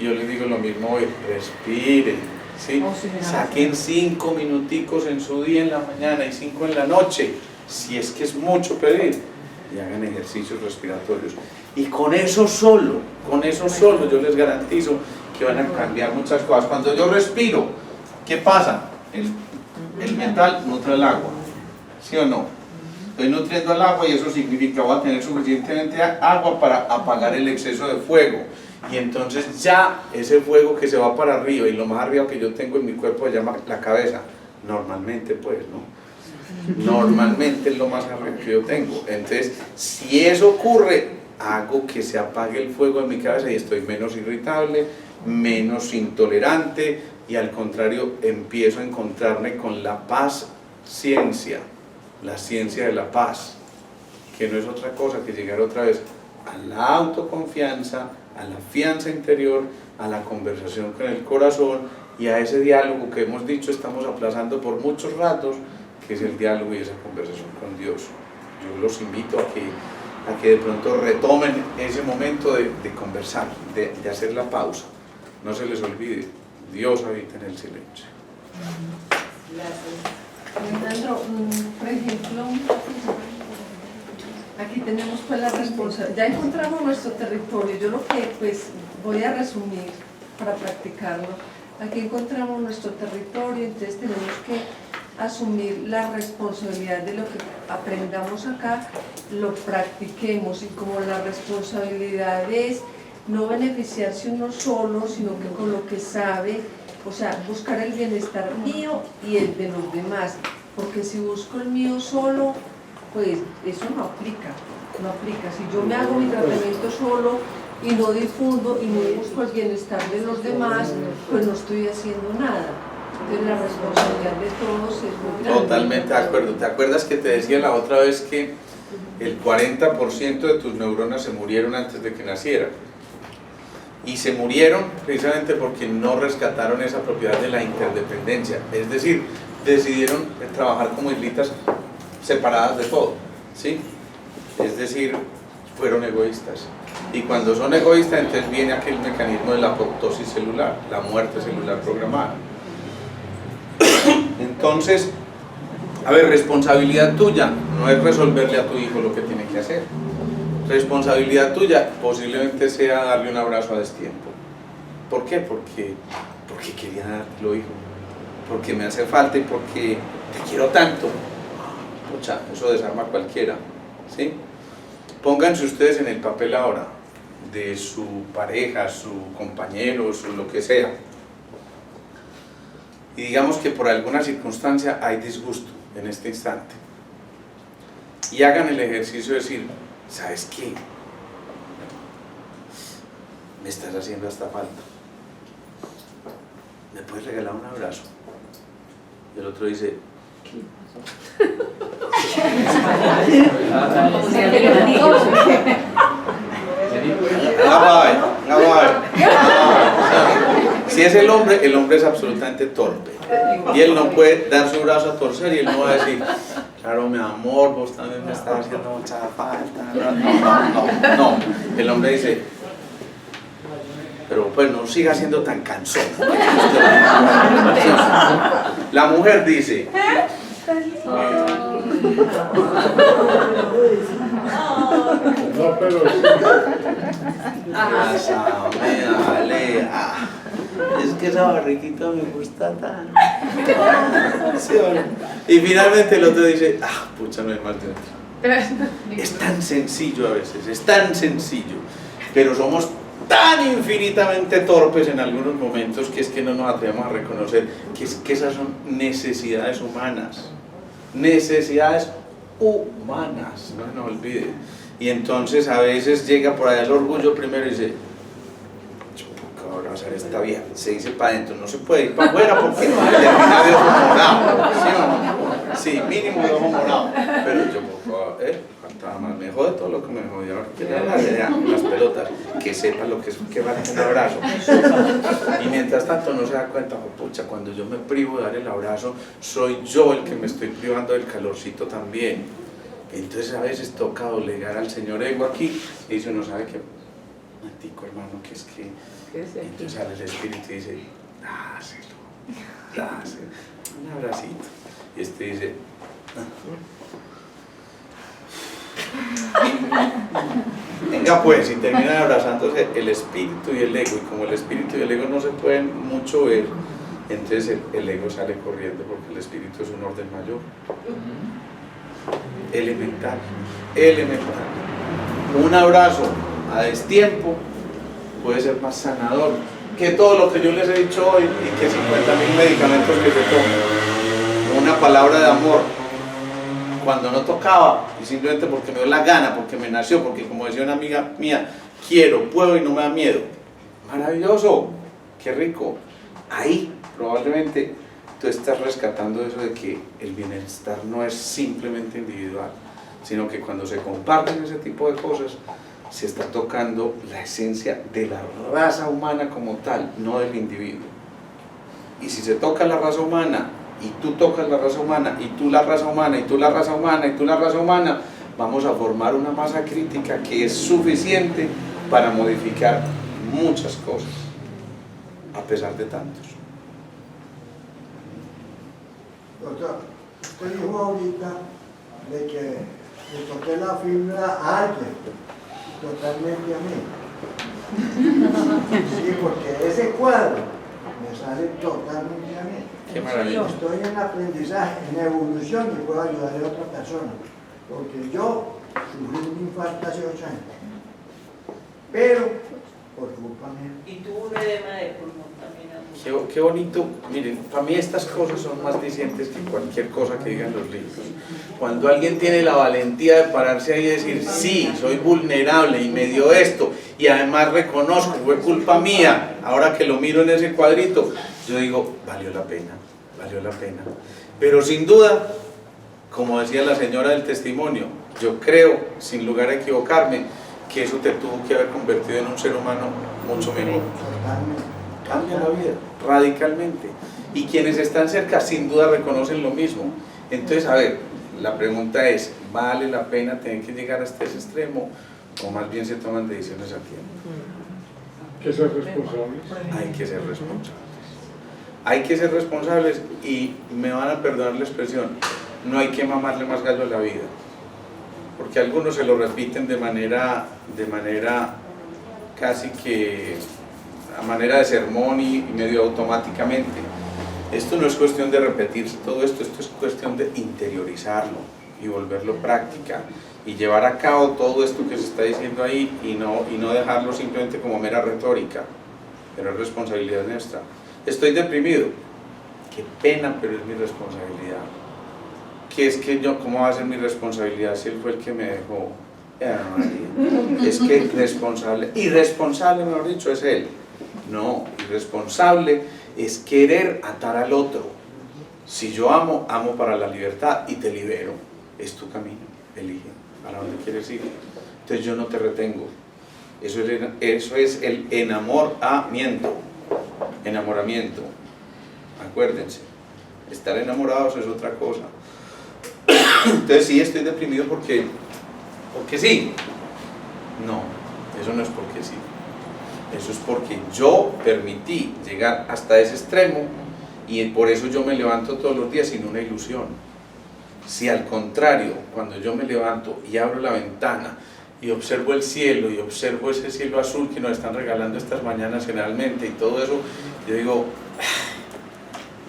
Yo les digo lo mismo hoy, respire, ¿sí? Saquen 5 minuticos en su día en la mañana y 5 en la noche, si es que es mucho pedir, y hagan ejercicios respiratorios. Y con eso solo yo les garantizo que van a cambiar muchas cosas. Cuando yo respiro, ¿qué pasa? El metal nutre el agua, ¿sí o no? Estoy nutriendo al agua y eso significa que voy a tener suficientemente agua para apagar el exceso de fuego. Y entonces ya ese fuego que se va para arriba, y lo más arriba que yo tengo en mi cuerpo se llama la cabeza, normalmente pues, ¿no? Normalmente es lo más arriba que yo tengo. Entonces, si eso ocurre, hago que se apague el fuego en mi cabeza y estoy menos irritable, menos intolerante, y al contrario empiezo a encontrarme con la paz-ciencia, la ciencia de la paz, que no es otra cosa que llegar otra vez a la autoconfianza, a la fianza interior, a la conversación con el corazón y a ese diálogo que hemos dicho estamos aplazando por muchos ratos, que es el diálogo y esa conversación con Dios. Yo los invito a que de pronto retomen ese momento de conversar, de hacer la pausa. No se les olvide, Dios habita en el silencio. Alejandro, por ejemplo, aquí tenemos pues la responsabilidad, ya encontramos nuestro territorio. Yo lo que pues voy a resumir para practicarlo, aquí encontramos nuestro territorio, entonces tenemos que asumir la responsabilidad de lo que aprendamos acá, lo practiquemos, y como la responsabilidad es no beneficiarse uno solo, sino que con lo que sabe, o sea, buscar el bienestar mío y el de los demás, porque si busco el mío solo, pues eso no aplica. Si yo me hago mi tratamiento solo y no difundo y no busco el bienestar de los demás, pues no estoy haciendo nada. Entonces la responsabilidad de todos es muy grande. Totalmente de acuerdo. ¿Te acuerdas que te decía la otra vez que el 40% de tus neuronas se murieron antes de que nacieran? Y se murieron precisamente porque no rescataron esa propiedad de la interdependencia. Es decir, decidieron trabajar como islitas separadas de todo, ¿sí? Es decir, fueron egoístas. Y cuando son egoístas, entonces viene aquel mecanismo de la apoptosis celular, la muerte celular programada. Entonces, a ver, responsabilidad tuya no es resolverle a tu hijo lo que tiene que hacer. Responsabilidad tuya posiblemente sea darle un abrazo a destiempo. ¿Por qué? Porque quería dártelo, hijo. Porque me hace falta y porque te quiero tanto. Pucha, eso desarma a cualquiera, ¿sí? Pónganse ustedes en el papel ahora de su pareja, su compañero, su lo que sea. Y digamos que por alguna circunstancia hay disgusto en este instante. Y hagan el ejercicio de decir, ¿sabes qué? Me estás haciendo hasta falta. ¿Me puedes regalar un abrazo? Y el otro dice, ¿qué pasó? Si es el hombre es absolutamente torpe y él no puede dar su brazo a torcer y él no va a decir, claro mi amor, vos también me estás haciendo mucha falta. No, el hombre dice, pero pues no siga siendo tan cansón. La mujer dice, No, pero es que esa barriguita me gusta tanto. Y finalmente el otro dice, pucha, no hay más dentro. Es tan sencillo a veces, es tan sencillo, pero somos tan infinitamente torpes en algunos momentos que es que no nos atrevemos a reconocer que esas son necesidades humanas. Necesidades humanas, no se nos olvide. Y entonces a veces llega por allá el orgullo primero y dice, ¿cómo voy a hacer esta vieja? Se dice para adentro, no se puede ir para afuera porque no hay de ojo morado, ¿sí o no? Sí, mínimo de ojo morado. Pero yo, faltaba más, me jode todo lo que me jode. Ahora que las pelotas, que sepa lo que es que vale un abrazo. Y mientras tanto no se da cuenta, pucha, cuando yo me privo de dar el abrazo, soy yo el que me estoy privando del calorcito también. Entonces a veces toca doblegar al señor ego aquí y dice uno, ¿sabe qué? Matico, hermano, que es que... Entonces sale el espíritu y dice, dáselo, un abracito. Y este dice, venga pues, y terminan abrazándose el espíritu y el ego, y como el espíritu y el ego no se pueden mucho ver, entonces el ego sale corriendo porque el espíritu es un orden mayor. Elemental. Un abrazo a destiempo puede ser más sanador que todo lo que yo les he dicho hoy y que 50.000 medicamentos que se toman. Una palabra de amor cuando no tocaba y simplemente porque me dio la gana, porque me nació, porque como decía una amiga mía, quiero, puedo y no me da miedo. Maravilloso, qué rico. Ahí probablemente tú estás rescatando eso de que el bienestar no es simplemente individual, sino que cuando se comparten ese tipo de cosas, se está tocando la esencia de la raza humana como tal, no del individuo. Y si se toca la raza humana, y tú tocas la raza humana, y tú la raza humana, y tú la raza humana, y tú la raza humana, vamos a formar una masa crítica que es suficiente para modificar muchas cosas, a pesar de tantos. Doctor, usted dijo ahorita de que le toqué la fibra a alguien, totalmente a mí. Sí, porque ese cuadro me sale totalmente a mí. Qué maravilla. Estoy en aprendizaje, en evolución y puedo ayudar a otra persona. Porque yo sufrí un infarto hace 8 años. Pero por culpa mía. Y tuvo un edema de pulmón también. Qué bonito, miren, para mí estas cosas son más dicientes que cualquier cosa que digan los libros. Cuando alguien tiene la valentía de pararse ahí y decir, sí, soy vulnerable y me dio esto, y además reconozco, fue culpa mía, ahora que lo miro en ese cuadrito, yo digo, valió la pena, valió la pena. Pero sin duda, como decía la señora del testimonio, yo creo, sin lugar a equivocarme, que eso te tuvo que haber convertido en un ser humano mucho mejor. Cambia la vida, radicalmente. Y quienes están cerca sin duda reconocen lo mismo. Entonces, a ver, la pregunta es, ¿vale la pena tener que llegar hasta ese extremo? ¿O más bien se toman decisiones a tiempo? Hay que ser responsables. Hay que ser responsables. Hay que ser responsables y me van a perdonar la expresión, no hay que mamarle más gallo a la vida. Porque algunos se lo repiten de manera casi que a manera de sermón y medio automáticamente. Esto no es cuestión de repetirse todo esto, esto es cuestión de interiorizarlo y volverlo práctica y llevar a cabo todo esto que se está diciendo ahí y no dejarlo simplemente como mera retórica, pero es responsabilidad nuestra. Estoy deprimido, qué pena, pero es mi responsabilidad. ¿Qué es que yo, cómo va a ser mi responsabilidad si él fue el que me dejó? Es que irresponsable, mejor dicho, es él. No, irresponsable es querer atar al otro. Si yo amo, amo para la libertad y te libero. Es tu camino, elige para dónde quieres ir. Entonces yo no te retengo. Eso es el enamoramiento. Enamoramiento. Acuérdense, estar enamorados es otra cosa. Entonces sí, estoy deprimido porque sí. No, eso no es porque sí. Eso es porque yo permití llegar hasta ese extremo y por eso yo me levanto todos los días sin una ilusión. Si al contrario, cuando yo me levanto y abro la ventana y observo el cielo y observo ese cielo azul que nos están regalando estas mañanas generalmente y todo eso, yo digo,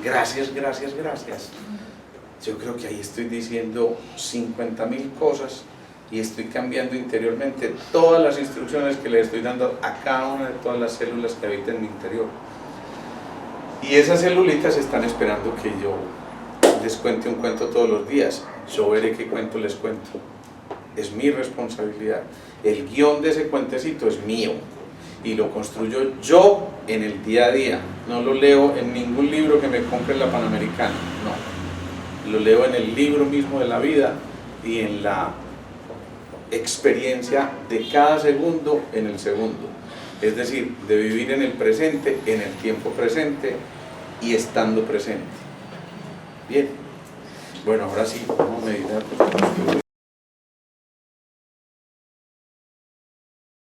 gracias, gracias, gracias. Yo creo que ahí estoy diciendo 50.000 cosas y estoy cambiando interiormente todas las instrucciones que le estoy dando a cada una de todas las células que habitan en mi interior. Y esas celulitas están esperando que yo les cuente un cuento todos los días. Yo veré qué cuento les cuento. Es mi responsabilidad. El guión de ese cuentecito es mío y lo construyo yo en el día a día. No lo leo en ningún libro que me compre en la Panamericana, no. Lo leo en el libro mismo de la vida y en la experiencia de cada segundo en el segundo. Es decir, de vivir en el presente, en el tiempo presente y estando presente. Bien. Bueno, ahora sí, vamos a meditar.